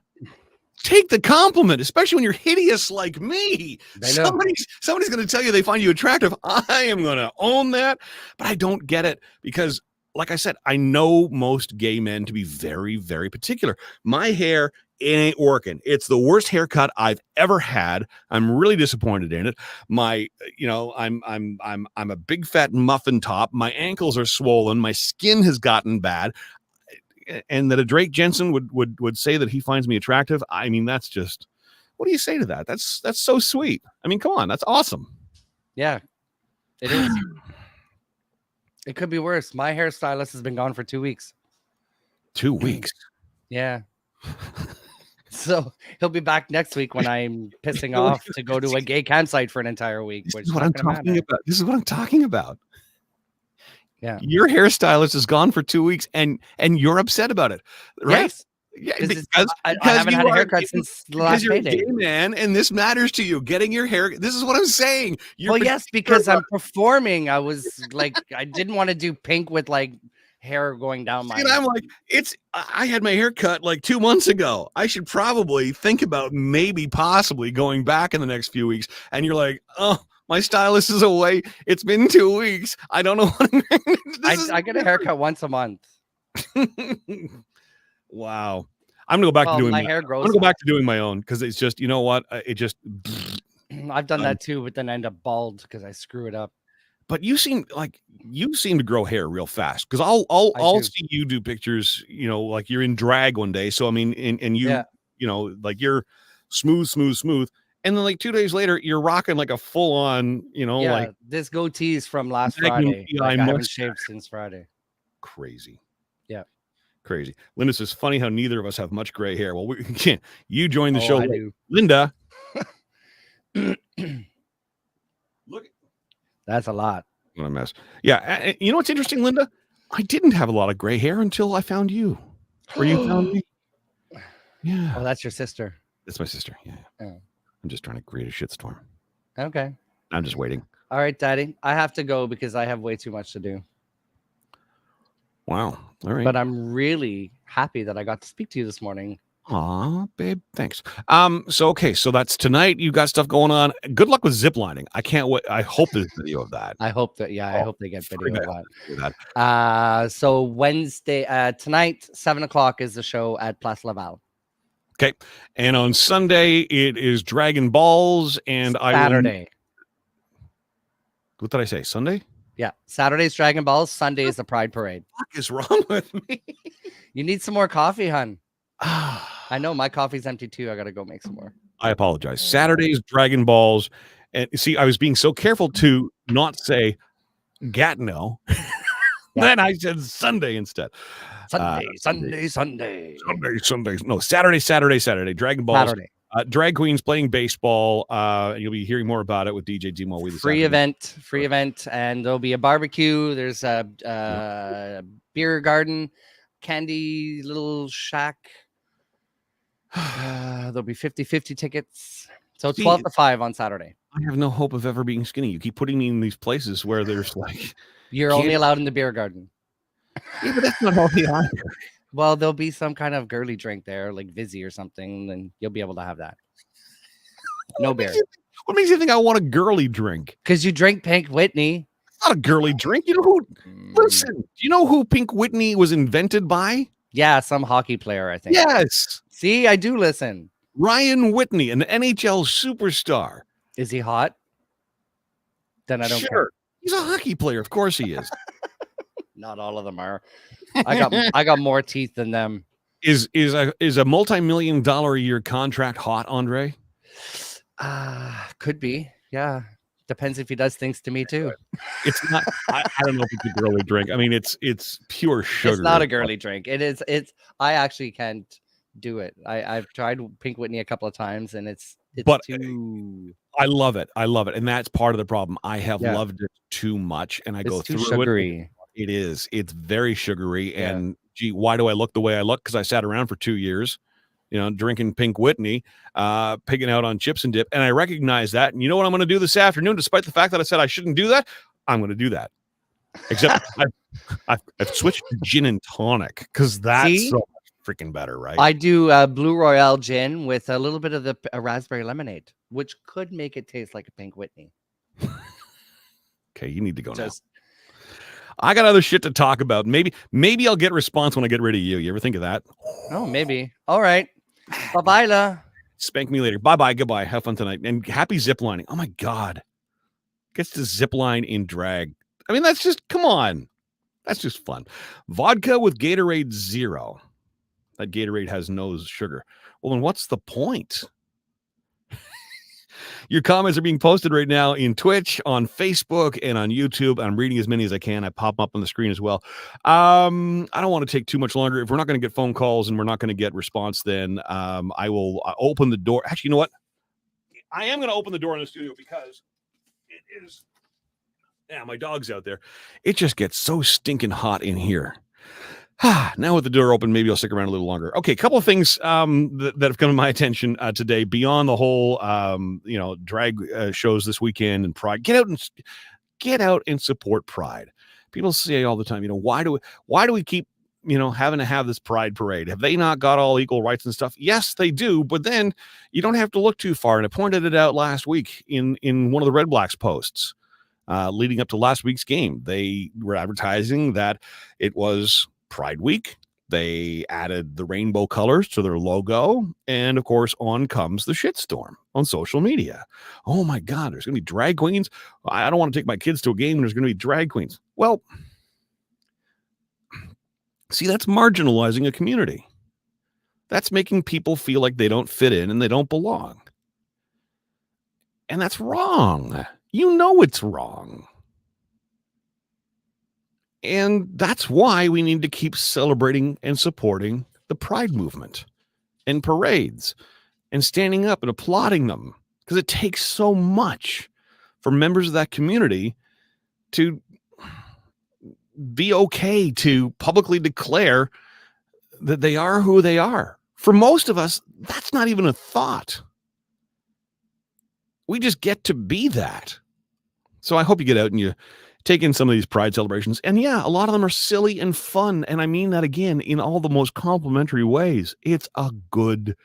Take the compliment, especially when you're hideous like me. Somebody's going to tell you they find you attractive. I am going to own that, but I don't get it because, like I said, I know most gay men to be very, very particular. My hair, it ain't working. It's the worst haircut I've ever had. I'm really disappointed in it. I'm a big fat muffin top. My ankles are swollen. My skin has gotten bad. And that a Drake Jensen would say that he finds me attractive. I mean, that's just, what do you say to that? That's so sweet. I mean, come on, that's awesome. Yeah, it is. It could be worse. My hairstylist has been gone for 2 weeks. 2 weeks? Yeah. So he'll be back next week when I'm pissing off to go to a gay campsite for an entire week. This is what I'm talking about. This is what I'm talking about. Yeah. Your hairstylist is gone for 2 weeks and you're upset about it, right? Yes. Yeah, because I haven't had a haircut since the last you're payday. A gay man, and this matters to you. Getting your hair. This is what I'm saying. Yes, because I'm performing. I was like, I didn't want to do pink with like hair going down my. And I'm like, I had my hair cut like 2 months ago. I should probably think about maybe possibly going back in the next few weeks. And you're like, oh, my stylist is away. It's been 2 weeks. I don't know what I get a haircut once a month. Wow. I'm gonna go back to doing my hair grows. I'm gonna go back to doing my own because it's just, you know what? It just I've done that too, but then I end up bald because I screw it up. But you seem to grow hair real fast because I'll see you do pictures, like you're in drag one day. So I mean, and you, like you're smooth. And then like 2 days later, you're rocking like a full on, like this goatee is from last Friday. I haven't shaved since Friday. Crazy. Yeah. Crazy. Linda says, funny how neither of us have much gray hair. Well, we can't. You joined the show. I do. Linda. Look. That's a lot. What a mess. Yeah. You know what's interesting, Linda? I didn't have a lot of gray hair until I found you. Or you found me. Yeah. Oh, that's your sister. That's my sister. Yeah. Oh. I'm just trying to create a shitstorm. Okay. I'm just waiting. All right, Daddy. I have to go because I have way too much to do. Wow. All right. But I'm really happy that I got to speak to you this morning. Aw, babe. Thanks. So that's tonight. You got stuff going on. Good luck with ziplining. I can't wait. I hope there's video of that. I hope that, I hope they get video of that. So Wednesday, tonight, 7:00 is the show at Place Laval. Okay. And on Sunday, it is Dragon Balls and Saturday. What did I say? Sunday? Yeah. Saturday's Dragon Balls. Sunday is the Pride Parade. What the fuck is wrong with me? You need some more coffee, hun. I know my coffee's empty too. I got to go make some more. I apologize. Saturday's Dragon Balls. And see, I was being so careful to not say Gatineau. Yeah. Then I said Sunday instead. Sunday. No, Saturday. Dragon Balls. Saturday. Drag queens playing baseball. You'll be hearing more about it with DJ Demo. Free event, and there'll be a barbecue. There's a beer garden, candy little shack. There'll be 50-50 tickets. So 12 to 5 on Saturday. I have no hope of ever being skinny. You keep putting me in these places where there's like You're only allowed in the beer garden. Yeah, but that's not healthy either. Well, there'll be some kind of girly drink there, like Vizzy or something, and you'll be able to have that. No beer. What makes you think I want a girly drink? Because you drink Pink Whitney. It's not a girly drink. You know who? Listen, do you know who Pink Whitney was invented by? Yeah, some hockey player, I think. Yes. See, I do listen. Ryan Whitney, an NHL superstar. Is he hot? Then I don't care. He's a hockey player. Of course he is. Not all of them are. I got more teeth than them. Is a multi-million-dollar a year contract hot, Andre? Could be. Yeah. Depends if he does things to me too. It's not. I don't know if it's a girly drink. I mean, it's pure sugar. It's not a girly drink. It's. I actually can't do it. I've tried Pink Whitney a couple of times, and it's too. I love it. And that's part of the problem. I have loved it too much, and I go too through sugary. It is. It's very sugary, and gee, why do I look the way I look? Because I sat around for 2 years, drinking Pink Whitney, pigging out on chips and dip, and I recognize that. And you know what I'm going to do this afternoon? Despite the fact that I said I shouldn't do that, I'm going to do that. Except I've switched to gin and tonic because that's so much freaking better, right? I do Blue Royale gin with a little bit of the raspberry lemonade, which could make it taste like a Pink Whitney. Okay, you need to go now. I got other shit to talk about. Maybe I'll get response when I get rid of you. You ever think of that? Oh, maybe. All right. Bye-bye, La. Spank me later. Bye-bye. Goodbye. Have fun tonight. And happy ziplining. Oh, my God. Gets to zipline in drag. I mean, that's just, come on. That's just fun. Vodka with Gatorade Zero. That Gatorade has no sugar. Well, then what's the point? Your comments are being posted right now in Twitch, on Facebook, and on YouTube. I'm reading as many as I can. I pop them up on the screen as well. I don't want to take too much longer. If we're not going to get phone calls and we're not going to get response, then I will open the door. Actually, you know what? I am going to open the door in the studio because it is... Yeah, my dog's out there. It just gets so stinking hot in here. Now with the door open, maybe I'll stick around a little longer. Okay, a couple of things that have come to my attention today beyond the whole, drag shows this weekend and Pride. Get out and support Pride. People say all the time, why do we keep, having to have this Pride parade? Have they not got all equal rights and stuff? Yes, they do. But then you don't have to look too far. And I pointed it out last week in one of the Red Blacks posts leading up to last week's game. They were advertising that it was Pride Week. They added the rainbow colors to their logo, and of course on comes the shitstorm on social media. Oh my God, there's gonna be drag queens. I don't want to take my kids to a game and there's gonna be drag queens. Well, see, that's marginalizing a community. That's making people feel like they don't fit in and they don't belong, and that's wrong. It's wrong. And that's why we need to keep celebrating and supporting the Pride movement and parades and standing up and applauding them, because it takes so much for members of that community to be okay to publicly declare that they are who they are. For most of us, that's not even a thought. We just get to be that. So I hope you get out and you take in some of these Pride celebrations. And yeah, a lot of them are silly and fun. And I mean that again in all the most complimentary ways. It's a good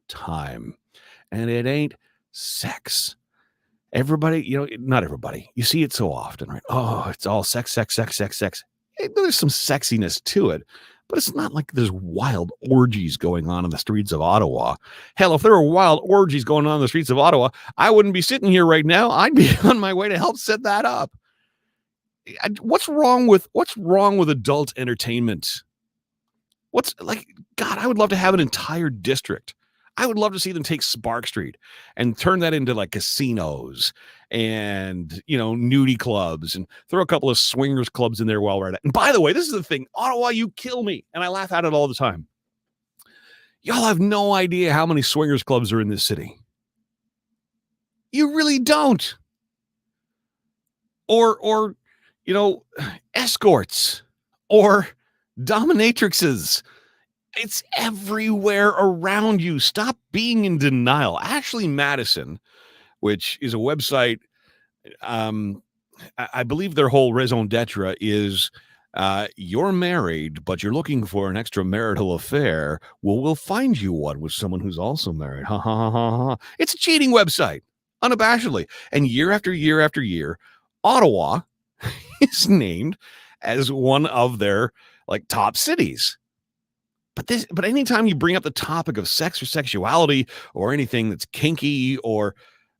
time. And it ain't sex. Everybody, not everybody. You see it so often, right? Oh, it's all sex. There's some sexiness to it. But it's not like there's wild orgies going on in the streets of Ottawa. Hell, if there were wild orgies going on in the streets of Ottawa, I wouldn't be sitting here right now. I'd be on my way to help set that up. What's wrong with adult entertainment? God, I would love to have an entire district. I would love to see them take Spark Street and turn that into like casinos and, nudie clubs, and throw a couple of swingers clubs in there while we're at it. And by the way, this is the thing, Ottawa, you kill me. And I laugh at it all the time. Y'all have no idea how many swingers clubs are in this city. You really don't. Or escorts or dominatrixes. It's everywhere around you. Stop being in denial. Ashley Madison, which is a website, I believe their whole raison d'etre is you're married, but you're looking for an extramarital affair. Well, we'll find you one with someone who's also married. Ha ha ha ha ha. It's a cheating website, unabashedly. And year after year after year, Ottawa is named as one of their top cities. But anytime you bring up the topic of sex or sexuality or anything that's kinky or,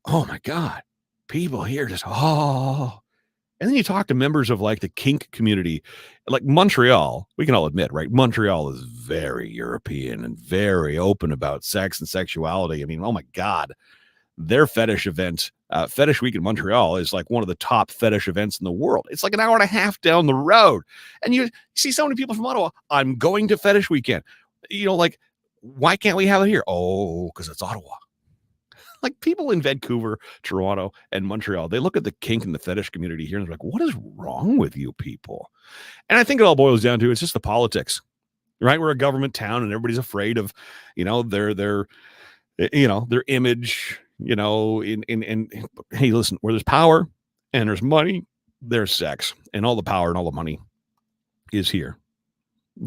oh my God, people here just, oh. And then you talk to members of the kink community, like Montreal, we can all admit, right? Montreal is very European and very open about sex and sexuality. I mean, oh my God, their fetish event, Fetish Week in Montreal, is one of the top fetish events in the world. It's an hour and a half down the road. And you see so many people from Ottawa, I'm going to Fetish Weekend. Why can't we have it here? Oh, because it's Ottawa. People in Vancouver, Toronto, and Montreal, they look at the kink and the fetish community here and they're like, what is wrong with you people? And I think it all boils down to, it's just the politics, right? We're a government town and everybody's afraid of, their image, and hey, listen, where there's power and there's money, there's sex, and all the power and all the money is here.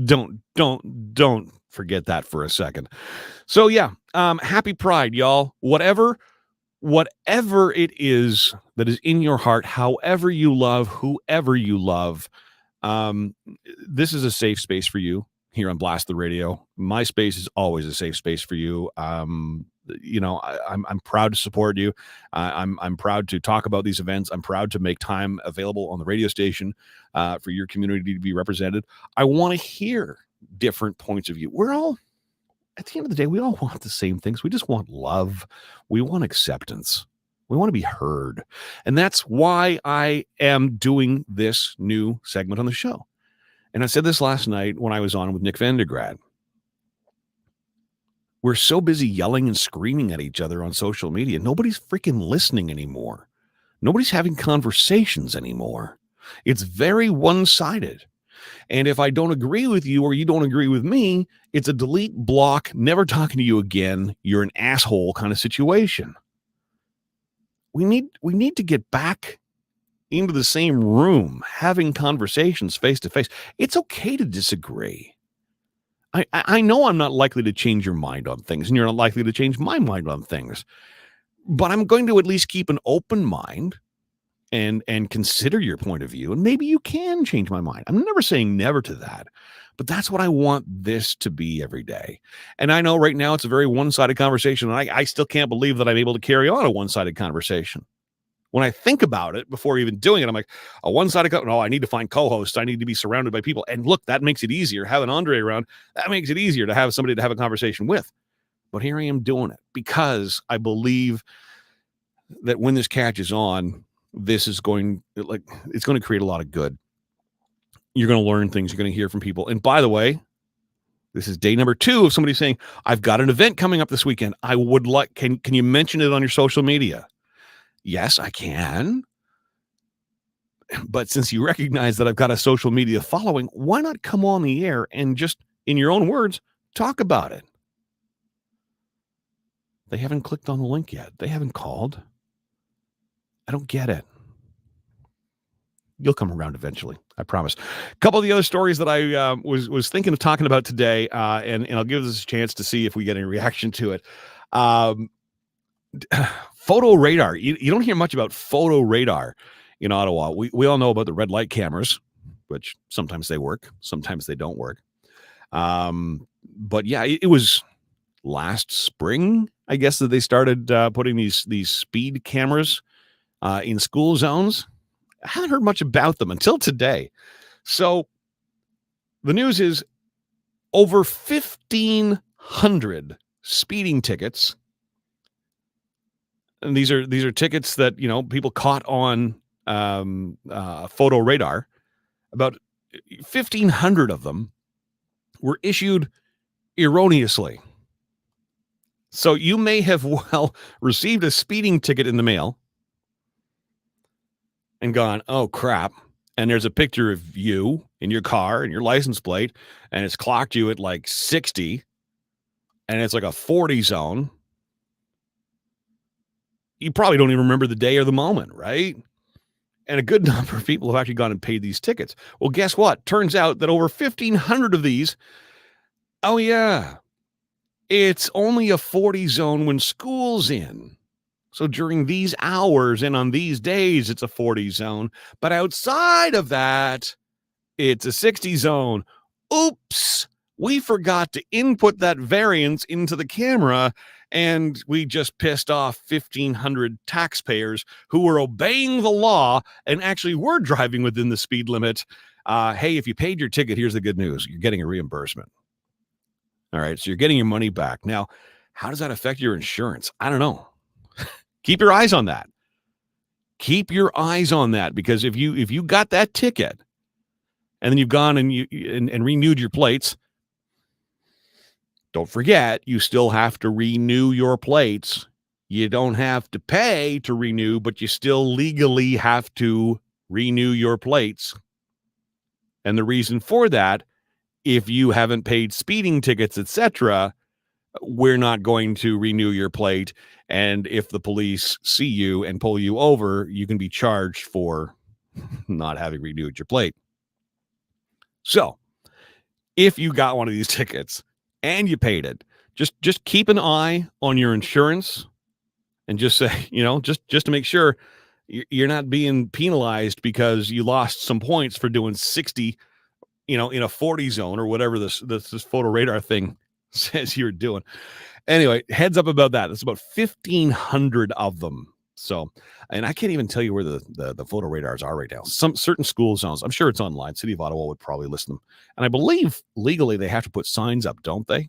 Don't forget that for a second. So yeah, happy Pride, y'all. Whatever it is that is in your heart, however you love, whoever you love, this is a safe space for you here on Blast the Radio. My space is always a safe space for you. I'm proud to support you. I'm proud to talk about these events. I'm proud to make time available on the radio station for your community to be represented. I want to hear different points of view. We're all, at the end of the day, we all want the same things. We just want love. We want acceptance. We want to be heard. And that's why I am doing this new segment on the show. And I said this last night when I was on with Nick Vandegrad. We're so busy yelling and screaming at each other on social media. Nobody's freaking listening anymore. Nobody's having conversations anymore. It's very one-sided. And if I don't agree with you or you don't agree with me, it's a delete, block, never talking to you again, you're an asshole kind of situation. We need to get back into the same room, having conversations face to face. It's okay to disagree. I know I'm not likely to change your mind on things, and you're not likely to change my mind on things, but I'm going to at least keep an open mind and consider your point of view, and maybe you can change my mind. I'm never saying never to that, but that's what I want this to be every day. And I know right now it's a very one-sided conversation, and I still can't believe that I'm able to carry on a one-sided conversation. When I think about it before even doing it, I'm like, a one-sided no, I need to find co-hosts. I need to be surrounded by people. And look, that makes it easier. Having Andre around, that makes it easier to have somebody to have a conversation with. But here I am doing it because I believe that when this catches on, this is going, it's going to create a lot of good. You're going to learn things. You're going to hear from people. And by the way, this is day number 2 of somebody saying, I've got an event coming up this weekend. I would like, can you mention it on your social media? Yes, I can. But since you recognize that I've got a social media following, why not come on the air and just, in your own words, talk about it? They haven't clicked on the link yet. They haven't called. I don't get it. You'll come around eventually, I promise. A couple of the other stories that I was thinking of talking about today, and I'll give this a chance to see if we get any reaction to it. Photo radar. You don't hear much about photo radar in Ottawa. We all know about the red light cameras, which sometimes they work, sometimes they don't work. But yeah, it was last spring, I guess, that they started putting these speed cameras in school zones. I haven't heard much about them until today. So the news is over 1,500 speeding tickets And these are tickets that, people caught on photo radar. About 1,500 of them were issued erroneously. So you may have, received a speeding ticket in the mail and gone, oh, crap. And there's a picture of you in your car and your license plate, and it's clocked you at like 60, and it's like a 40 zone. You probably don't even remember the day or the moment, right? And a good number of people have actually gone and paid these tickets. Well, guess what? Turns out that over 1,500 of these, oh, yeah, it's only a 40 zone when school's in. So during these hours and on these days, it's a 40 zone. But outside of that, it's a 60 zone. Oops, we forgot to input that variance into the camera, and we just pissed off 1,500 taxpayers who were obeying the law and actually were driving within the speed limit. Hey, if you paid your ticket, here's the good news. You're getting a reimbursement. All right, so you're getting your money back. Now, how does that affect your insurance? I don't know. Keep your eyes on that. Keep your eyes on that, because if you got that ticket and then you've gone and and renewed your plates, don't forget, you still have to renew your plates. You don't have to pay to renew, but you still legally have to renew your plates. And the reason for that, if you haven't paid speeding tickets, etc., we're not going to renew your plate. And if the police see you and pull you over, you can be charged for not having renewed your plate. So if you got one of these tickets and you paid it, just keep an eye on your insurance and just say, just to make sure you're not being penalized because you lost some points for doing 60, in a 40 zone or whatever this photo radar thing says you're doing. Anyway, heads up about that. There's about 1,500 of them. So, and I can't even tell you where the photo radars are right now. Some certain school zones, I'm sure it's online. City of Ottawa would probably list them. And I believe legally they have to put signs up, don't they?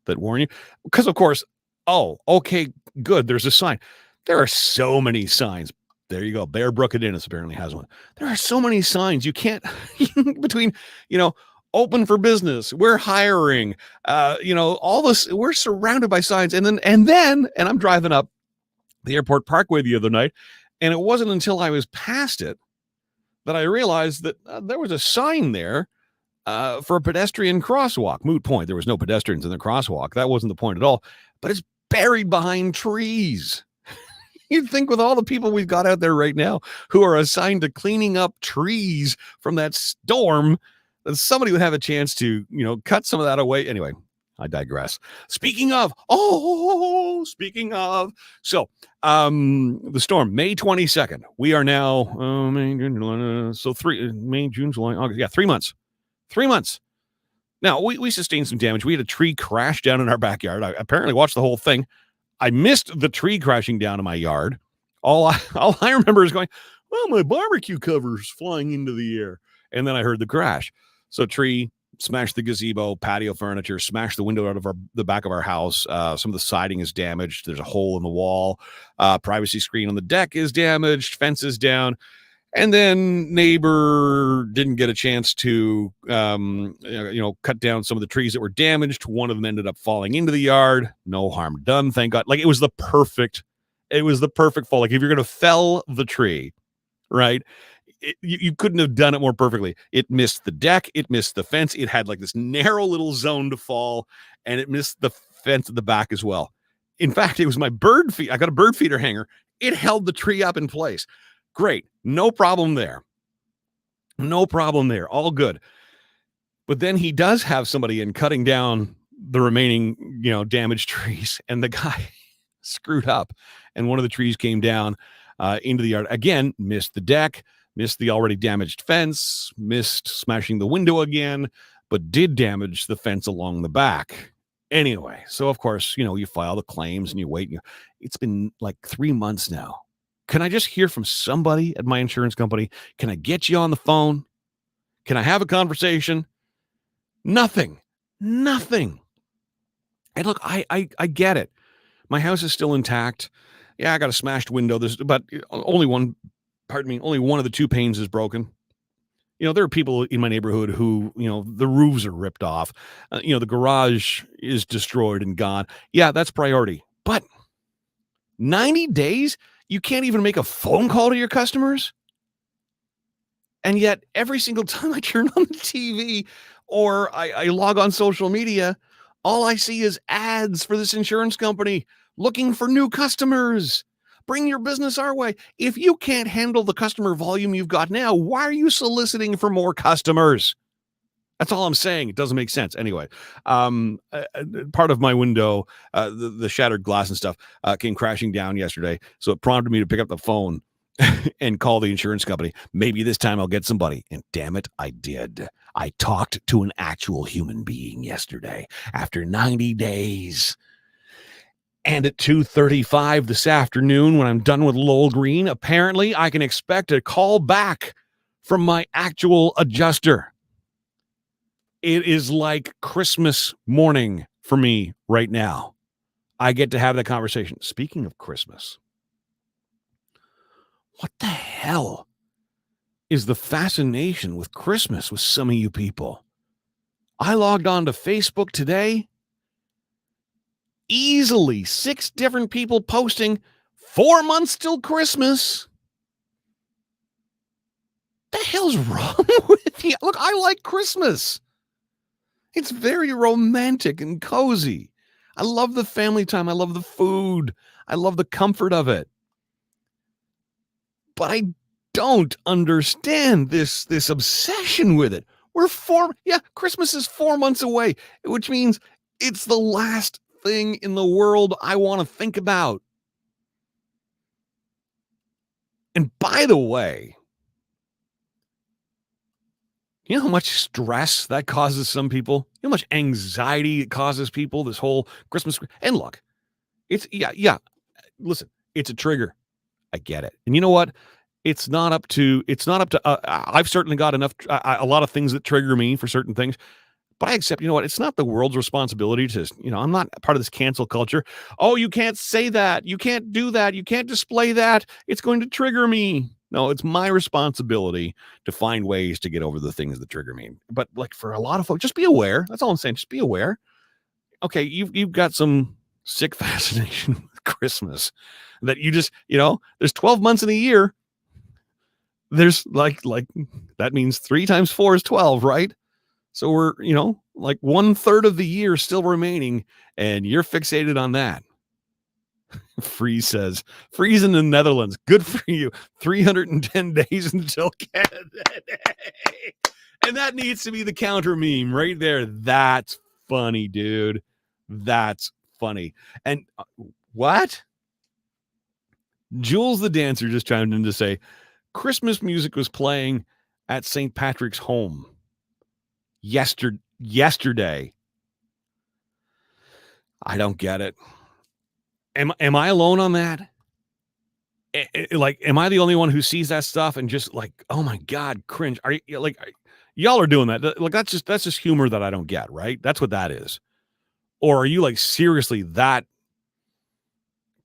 That warn you. Because of course, oh, okay, good. There's a sign. There are so many signs. There you go. Bear Brook Innis apparently has one. There are so many signs. You can't between, open for business, we're hiring, all this, we're surrounded by signs. And I'm driving up the airport parkway the other night, and it wasn't until I was past it that I realized that there was a sign there for a pedestrian crosswalk. Moot point. There was no pedestrians in the crosswalk. That wasn't the point at all, but it's buried behind trees. You'd think with all the people we've got out there right now who are assigned to cleaning up trees from that storm, that somebody would have a chance to, cut some of that away. Anyway, I digress. Speaking of, so the storm, May 22nd. We are now, May, June, July, so May, June, July, August. Yeah, 3 months. 3 months. Now, we sustained some damage. We had a tree crash down in our backyard. I apparently watched the whole thing. I missed the tree crashing down in my yard. All I remember is going, well, my barbecue cover's flying into the air. And then I heard the crash. So tree smashed the gazebo, patio furniture, smashed the window out of the back of our house. Some of the siding is damaged. There's a hole in the wall. Privacy screen on the deck is damaged. Fence is down. And then neighbor didn't get a chance to, cut down some of the trees that were damaged. One of them ended up falling into the yard. No harm done, thank God. Like it was the perfect fall. Like if you're going to fell the tree, right? You couldn't have done it more perfectly. It missed the deck. It missed the fence. It had like this narrow little zone to fall, and it missed the fence at the back as well. In fact, it was my bird feed. I got a bird feeder hanger. It held the tree up in place. Great. No problem there. No problem there. All good. But then he does have somebody in cutting down the remaining, damaged trees, and the guy screwed up, and one of the trees came down into the yard. Again, missed the deck, missed the already damaged fence, missed smashing the window again, but did damage the fence along the back. Anyway, so of course, you file the claims and you wait. It's been like 3 months now. Can I just hear from somebody at my insurance company? Can I get you on the phone? Can I have a conversation? Nothing. And look, I get it. My house is still intact. Yeah, I got a smashed window. But only one, only one of the two panes is broken. There are people in my neighborhood who, the roofs are ripped off. The garage is destroyed and gone. Yeah, that's priority. But 90 days, you can't even make a phone call to your customers? And yet, every single time I turn on the TV or I log on social media, all I see is ads for this insurance company looking for new customers. Bring your business our way. If you can't handle the customer volume you've got now, why are you soliciting for more customers? That's all I'm saying. It doesn't make sense. Anyway, part of my window, the shattered glass and stuff, came crashing down yesterday. So it prompted me to pick up the phone and call the insurance company. Maybe this time I'll get somebody. And damn it, I did. I talked to an actual human being yesterday after 90 days. And at 2:35 this afternoon, when I'm done with Lowell Green, apparently I can expect a call back from my actual adjuster. It is like Christmas morning for me right now. I get to have that conversation. Speaking of Christmas, what the hell is the fascination with Christmas with some of you people? I logged on to Facebook today. Easily 6 different people posting 4 months till Christmas. The hell's wrong with you? Look, I like Christmas. It's very romantic and cozy. I love the family time. I love the food. I love the comfort of it. But I don't understand this obsession with it. Christmas is 4 months away, which means it's the last thing in the world I want to think about. And by the way, you know how much stress that causes some people? You know how much anxiety it causes people, this whole Christmas? And look, listen, it's a trigger. I get it. And you know what? It's not up to, I've certainly got a lot of things that trigger me for certain things. But I accept, you know what? It's not the world's responsibility to, I'm not part of this cancel culture. Oh, you can't say that. You can't do that. You can't display that. It's going to trigger me. No, it's my responsibility to find ways to get over the things that trigger me. But like for a lot of folks, just be aware. That's all I'm saying. Just be aware. Okay, you've got some sick fascination with Christmas that you just, there's 12 months in a year. There's like that means 3 times 4 is 12, right? So we're, like 1/3 of the year still remaining, and you're fixated on that. Freeze says, freeze in the Netherlands. Good for you. 310 days until Canada Day. And that needs to be the counter meme right there. That's funny, dude. That's funny. And what? Jules the Dancer just chimed in to say, Christmas music was playing at St. Patrick's home yesterday. I don't get it. Am I alone on that? Am I the only one who sees that stuff and just like, oh my God, cringe? Are you like, y'all are doing that? Like that's just humor that I don't get, right? That's what that is. Or are you like seriously that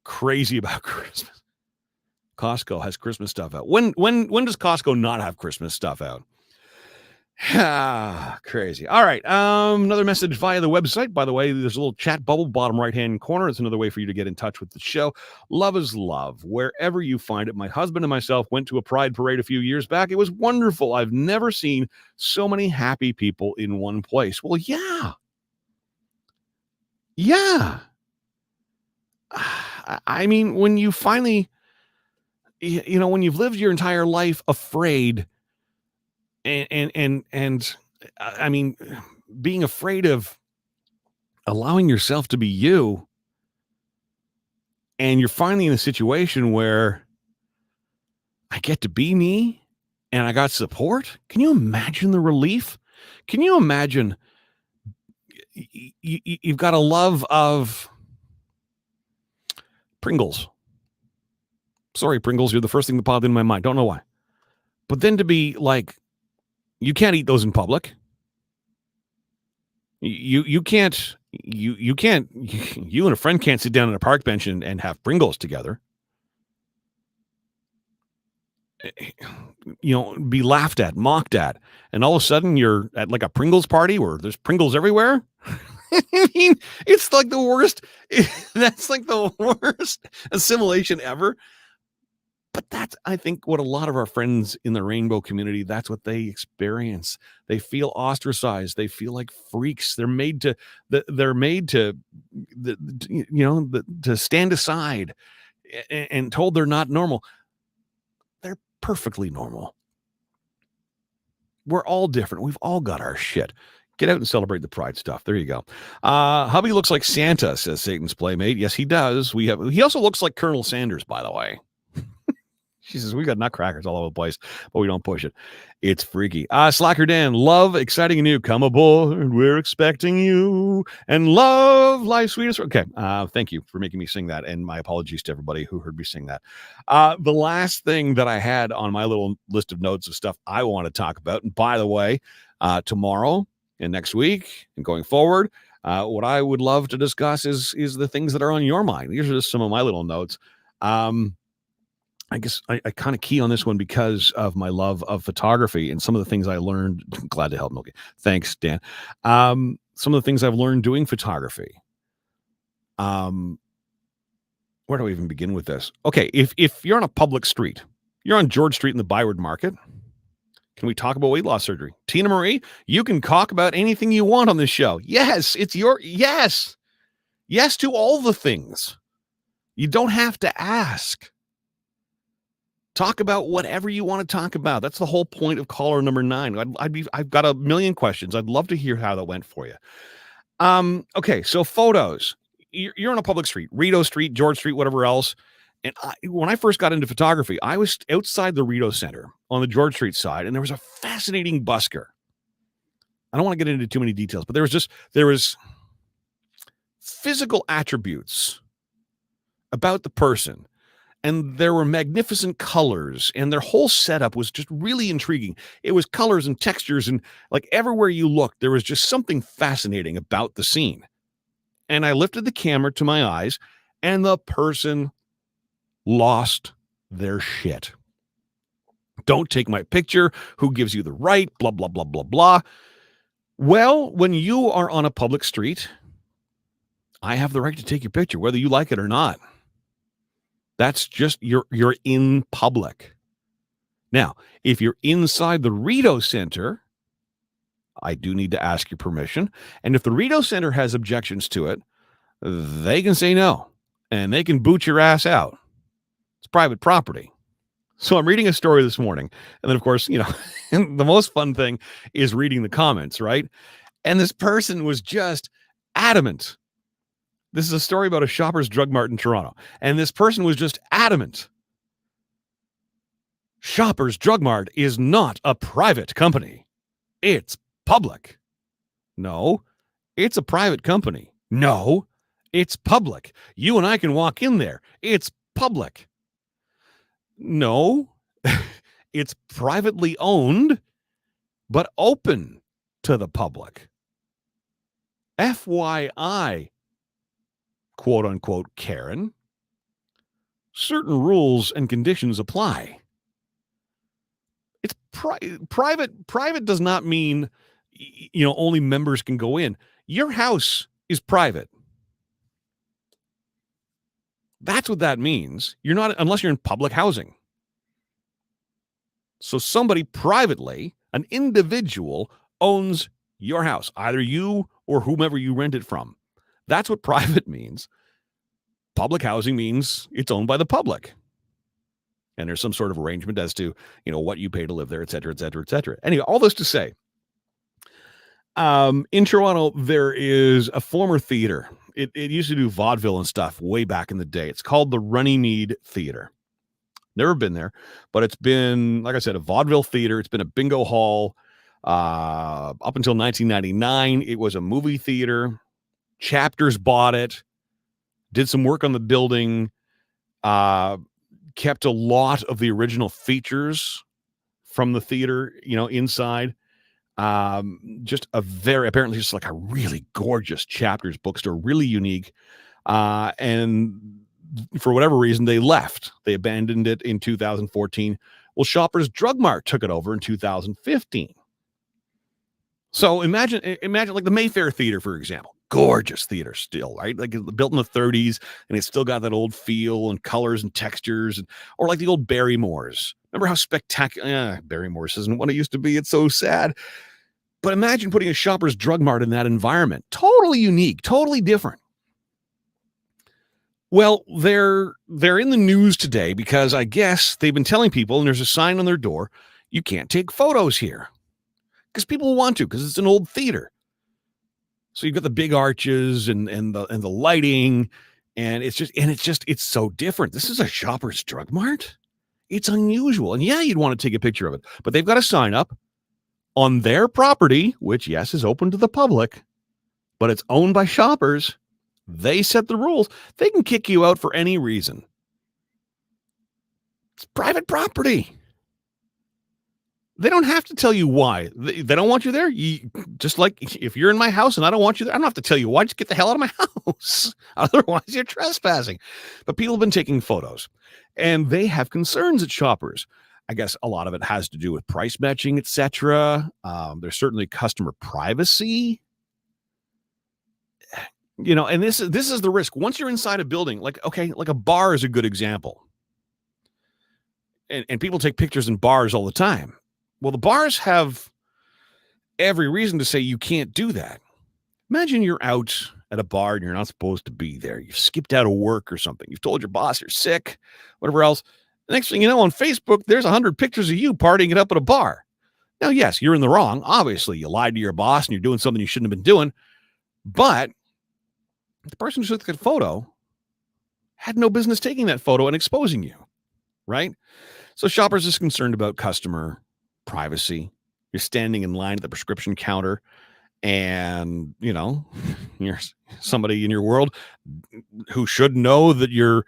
crazy about Christmas? Costco has Christmas stuff out. When does Costco not have Christmas stuff out? Crazy. All right. Another message via the website. By the way, there's a little chat bubble bottom right-hand corner. It's another way for you to get in touch with the show. Love is love, wherever you find it. My husband and myself went to a pride parade a few years back. It was wonderful. I've never seen so many happy people in one place. Well, yeah. I mean, when you finally, when you've lived your entire life afraid, and I mean, being afraid of allowing yourself to be you, and you're finally in a situation where I get to be me and I got support. Can you imagine the relief? Can you imagine you've got a love of Pringles? Sorry, Pringles, you're the first thing that popped in my mind. Don't know why. But then to be like, you can't eat those in public. You can't, you and a friend can't sit down on a park bench and have Pringles together. be laughed at, mocked at, and all of a sudden you're at like a Pringles party where there's Pringles everywhere. I mean, it's like the worst. That's like the worst assimilation ever. But that's, I think, what a lot of our friends in the rainbow community, that's what they experience. They feel ostracized. They feel like freaks. They're made to to stand aside and told they're not normal. They're perfectly normal. We're all different. We've all got our shit. Get out and celebrate the pride stuff. There you go. Hubby looks like Santa, says Satan's Playmate. Yes, he does. He also looks like Colonel Sanders, by the way. She says, we got nutcrackers all over the place, but we don't push it. It's freaky. Slacker Dan, love, exciting and new. Come aboard. We're expecting you. And love, life sweetest. Okay. Thank you for making me sing that. And my apologies to everybody who heard me sing that. The last thing that I had on my little list of notes of stuff I want to talk about. And by the way, tomorrow and next week and going forward, what I would love to discuss is the things that are on your mind. These are just some of my little notes. I guess I kind of key on this one because of my love of photography and some of the things I learned. Glad to help, Milky. Thanks, Dan. Some of the things I've learned doing photography. Where do I even begin with this? Okay, if you're on a public street, you're on George Street in the Byward Market. Can we talk about weight loss surgery? Tina Marie, you can talk about anything you want on this show. Yes, yes to all the things. You don't have to ask. Talk about whatever you want to talk about. That's the whole point of caller number 9. I've got a million questions. I'd love to hear how that went for you. Okay, so photos. You're on a public street, Rideau Street, George Street, whatever else. And when I first got into photography, I was outside the Rideau Center on the George Street side, and there was a fascinating busker. I don't want to get into too many details, but there was physical attributes about the person. And there were magnificent colors, and their whole setup was just really intriguing. It was colors and textures, and like everywhere you looked, there was just something fascinating about the scene. And I lifted the camera to my eyes, and the person lost their shit. Don't take my picture. Who gives you the right? Blah, blah, blah, blah, blah. Well, when you are on a public street, I have the right to take your picture, whether you like it or not. That's just, you're in public. Now, if you're inside the Rideau Center, I do need to ask your permission. And if the Rideau Center has objections to it, they can say no. And they can boot your ass out. It's private property. So I'm reading a story this morning. And then, of course, the most fun thing is reading the comments, right? And this person was just adamant. This is a story about a Shoppers Drug Mart in Toronto. And this person was just adamant. Shoppers Drug Mart is not a private company. It's public. No, it's a private company. No, it's public. You and I can walk in there. It's public. No, it's privately owned, but open to the public. FYI, quote unquote, Karen, certain rules and conditions apply. It's private. Private does not mean, only members can go in. Your house is private. That's what that means. You're not, unless you're in public housing. So somebody privately, an individual, owns your house, either you or whomever you rent it from. That's what private means. Public housing means it's owned by the public. And there's some sort of arrangement as to, what you pay to live there, et cetera, et cetera, et cetera. Anyway, all this to say, in Toronto, there is a former theater. It used to do vaudeville and stuff way back in the day. It's called the Runnymede Theater. Never been there, but it's been, like I said, a vaudeville theater. It's been a bingo hall. Up until 1999, it was a movie theater. Chapters bought it, did some work on the building, kept a lot of the original features from the theater, inside. Apparently just like a really gorgeous Chapters bookstore, really unique. And for whatever reason, they left. They abandoned it in 2014 Well, Shoppers Drug Mart took it over in 2015. So imagine like the Mayfair Theater, for example. Gorgeous theater still, right? Like built in the 30s, and it's still got that old feel and colors and textures, or like the old Barrymore's. Remember how spectacular Barrymore's isn't what it used to be. It's so sad. But imagine putting a Shoppers Drug Mart in that environment. Totally unique, totally different. Well, they're in the news today because I guess they've been telling people, and there's a sign on their door, you can't take photos here. Because people want to, because it's an old theater. So you've got the big arches and the lighting, and it's so different. This is a Shoppers Drug Mart. It's unusual. And yeah, you'd want to take a picture of it. But they've got a sign up on their property, which, yes, is open to the public, but it's owned by Shoppers. They set the rules. They can kick you out for any reason. It's private property. They don't have to tell you why. They don't want you there. Just like if you're in my house and I don't want you there, I don't have to tell you why. Just get the hell out of my house. Otherwise, you're trespassing. But people have been taking photos, and they have concerns at Shoppers. I guess a lot of it has to do with price matching, etc. There's certainly customer privacy. And this is the risk. Once you're inside a building, like a bar is a good example. And people take pictures in bars all the time. Well, the bars have every reason to say you can't do that. Imagine you're out at a bar and you're not supposed to be there. You've skipped out of work or something. You've told your boss you're sick, whatever else. The next thing you know, on Facebook, there's 100 pictures of you partying it up at a bar. Now, yes, you're in the wrong. Obviously, you lied to your boss and you're doing something you shouldn't have been doing. But the person who took the photo had no business taking that photo and exposing you, right? So Shoppers is concerned about customer privacy. You're standing in line at the prescription counter, and you're somebody in your world who should know that you're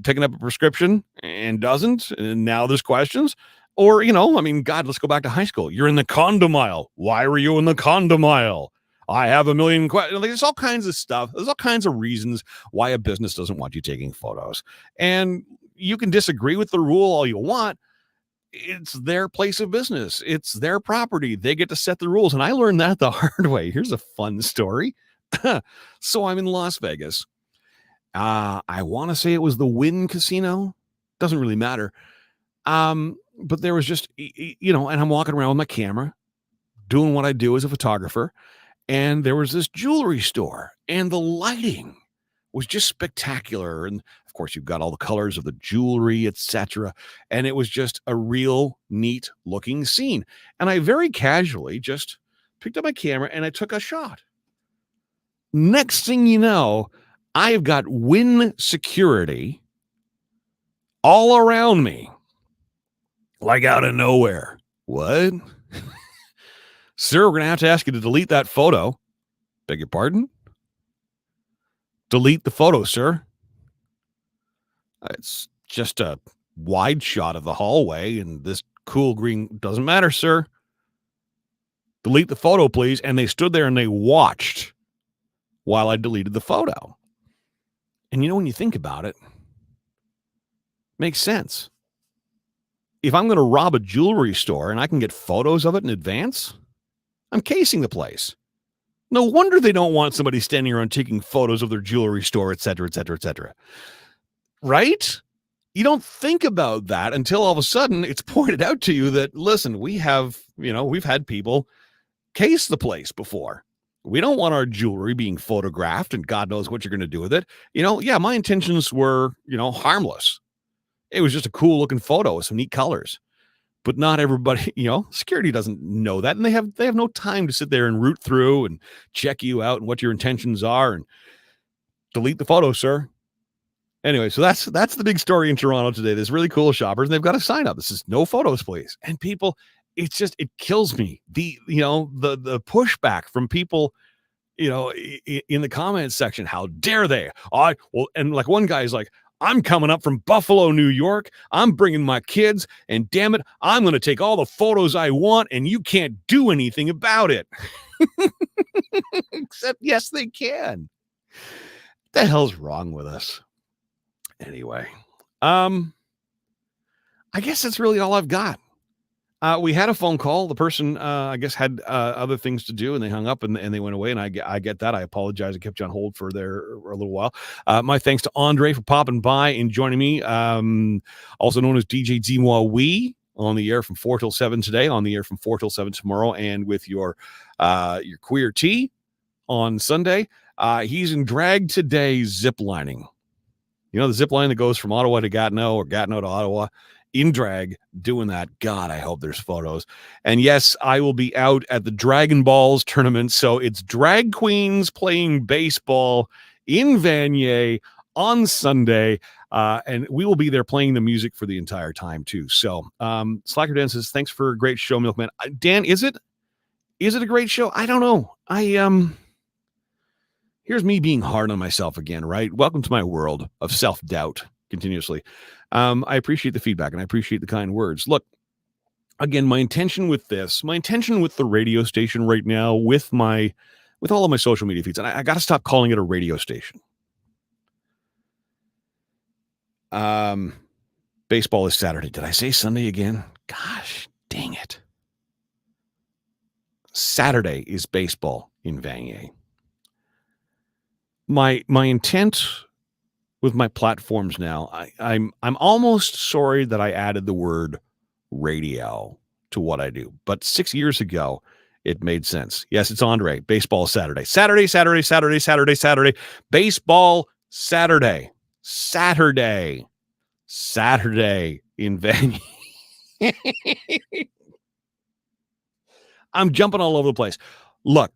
picking up a prescription and doesn't, and now there's questions. Or God, let's go back to high school. You're in the condom aisle. Why were you in the condom aisle? I have a million questions. There's all kinds of stuff. There's all kinds of reasons why a business doesn't want you taking photos, and you can disagree with the rule all you want. It's their place of business. It's their property. They get to set the rules. And I learned that the hard way. Here's a fun story. So I'm in Las Vegas. I want to say it was the Wynn Casino. Doesn't really matter. But there was just, and I'm walking around with my camera, doing what I do as a photographer. And there was this jewelry store, and the lighting was just spectacular. And of course, you've got all the colors of the jewelry, etc. And it was just a real neat looking scene. And I very casually just picked up my camera and I took a shot. Next thing you know, I've got Wynn security all around me, like out of nowhere. What? Sir, we're going to ask you to delete that photo. Beg your pardon? Delete the photo, sir. It's just a wide shot of the hallway, and this cool green doesn't matter, sir. Delete the photo, please. And they stood there and they watched while I deleted the photo. And when you think about it, makes sense. If I'm going to rob a jewelry store and I can get photos of it in advance, I'm casing the place. No wonder they don't want somebody standing around taking photos of their jewelry store, et cetera, et cetera, et cetera. Right? You don't think about that until all of a sudden it's pointed out to you that, listen, we've had people case the place before. We don't want our jewelry being photographed and God knows what you're going to do with it. My intentions were, harmless. It was just a cool looking photo with some neat colors. But not everybody, security doesn't know that. And they have no time to sit there and root through and check you out and what your intentions are and delete the photo, sir. Anyway, so that's the big story in Toronto today. There's really cool Shoppers, and they've got a sign up. This is no photos, please. And people, it kills me. The pushback from people, in the comments section. How dare they? And like one guy's like, I'm coming up from Buffalo, New York. I'm bringing my kids, and damn it, I'm going to take all the photos I want, and you can't do anything about it. Except, yes, they can. What the hell's wrong with us? Anyway, I I guess that's really all I've got. We had a phone call. The person, I guess, had other things to do, and they hung up and they went away. And I get that. I apologize. I kept you on hold for a little while. My thanks to Andre for popping by and joining me. Also known as DJ Zimoa Wee, on the air from 4 till 7 today, on the air from 4 till 7 tomorrow, and with your queer tea on Sunday. He's in drag today, ziplining. You know, the zip line that goes from Ottawa to Gatineau or Gatineau to Ottawa, in drag, doing that. God, I hope there's photos. And yes, I will be out at the Dragon Balls tournament. So it's drag queens playing baseball in Vanier on Sunday. And we will be there playing the music for the entire time too. So Slacker Dan says, thanks for a great show, Milkman. Dan, is it a great show? I don't know. Here's me being hard on myself again, right? Welcome to my world of self-doubt continuously. I appreciate the feedback and I appreciate the kind words. Look, again, my intention with the radio station right now, with all of my social media feeds, and I got to stop calling it a radio station. Baseball is Saturday. Did I say Sunday again? Gosh, dang it. Saturday is baseball in Vanier. My intent with my platforms now, I'm almost sorry that I added the word radio to what I do. But 6 years ago, it made sense. Yes, it's Andre. Baseball Saturday. Saturday. Baseball Saturday. Saturday in Vanier. I'm jumping all over the place. Look,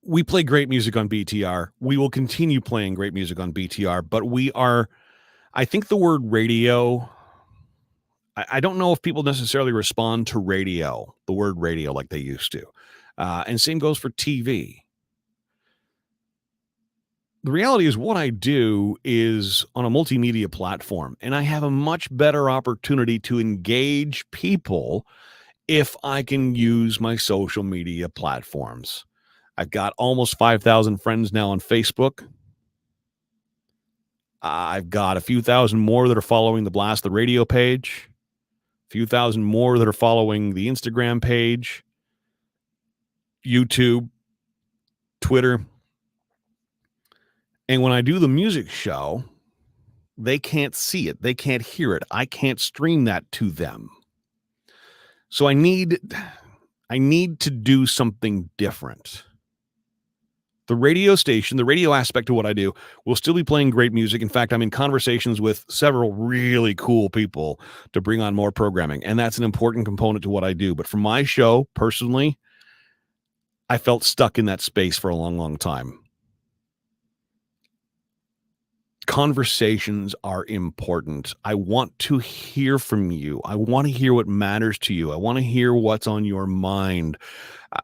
we play great music on BTR. We will continue playing great music on BTR, but I think the word radio, I don't know if people necessarily respond to radio, the word radio, like they used to. And same goes for TV. The reality is what I do is on a multimedia platform, and I have a much better opportunity to engage people if I can use my social media platforms. I've got almost 5,000 friends now on Facebook. I've got a few thousand more that are following the Blast the Radio page. A few thousand more that are following the Instagram page, YouTube, Twitter. And when I do the music show, they can't see it. They can't hear it. I can't stream that to them. So I need to do something different. The radio station, the radio aspect of what I do, will still be playing great music. In fact, I'm in conversations with several really cool people to bring on more programming, and that's an important component to what I do. But for my show, personally, I felt stuck in that space for a long, long time. Conversations are important. I want to hear from you. I want to hear what matters to you. I want to hear what's on your mind.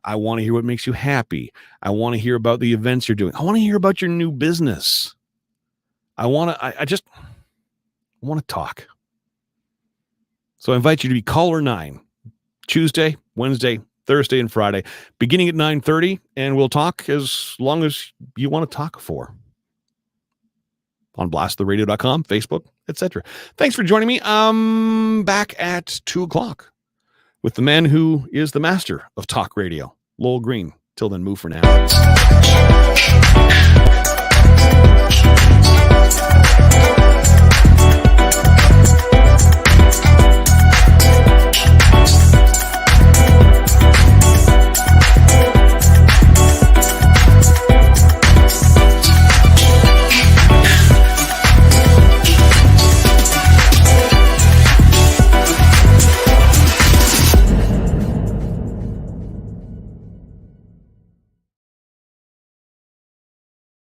I want to hear what makes you happy. I want to hear about the events you're doing. I want to hear about your new business. I want to talk. So I invite you to be caller 9, Tuesday, Wednesday, Thursday, and Friday, beginning at 9:30, and we'll talk as long as you want to talk for. On blasttheradio.com, Facebook, etc. Thanks for joining me. I'm back at 2 o'clock with the man who is the master of talk radio, Lowell Green. Till then, move for now.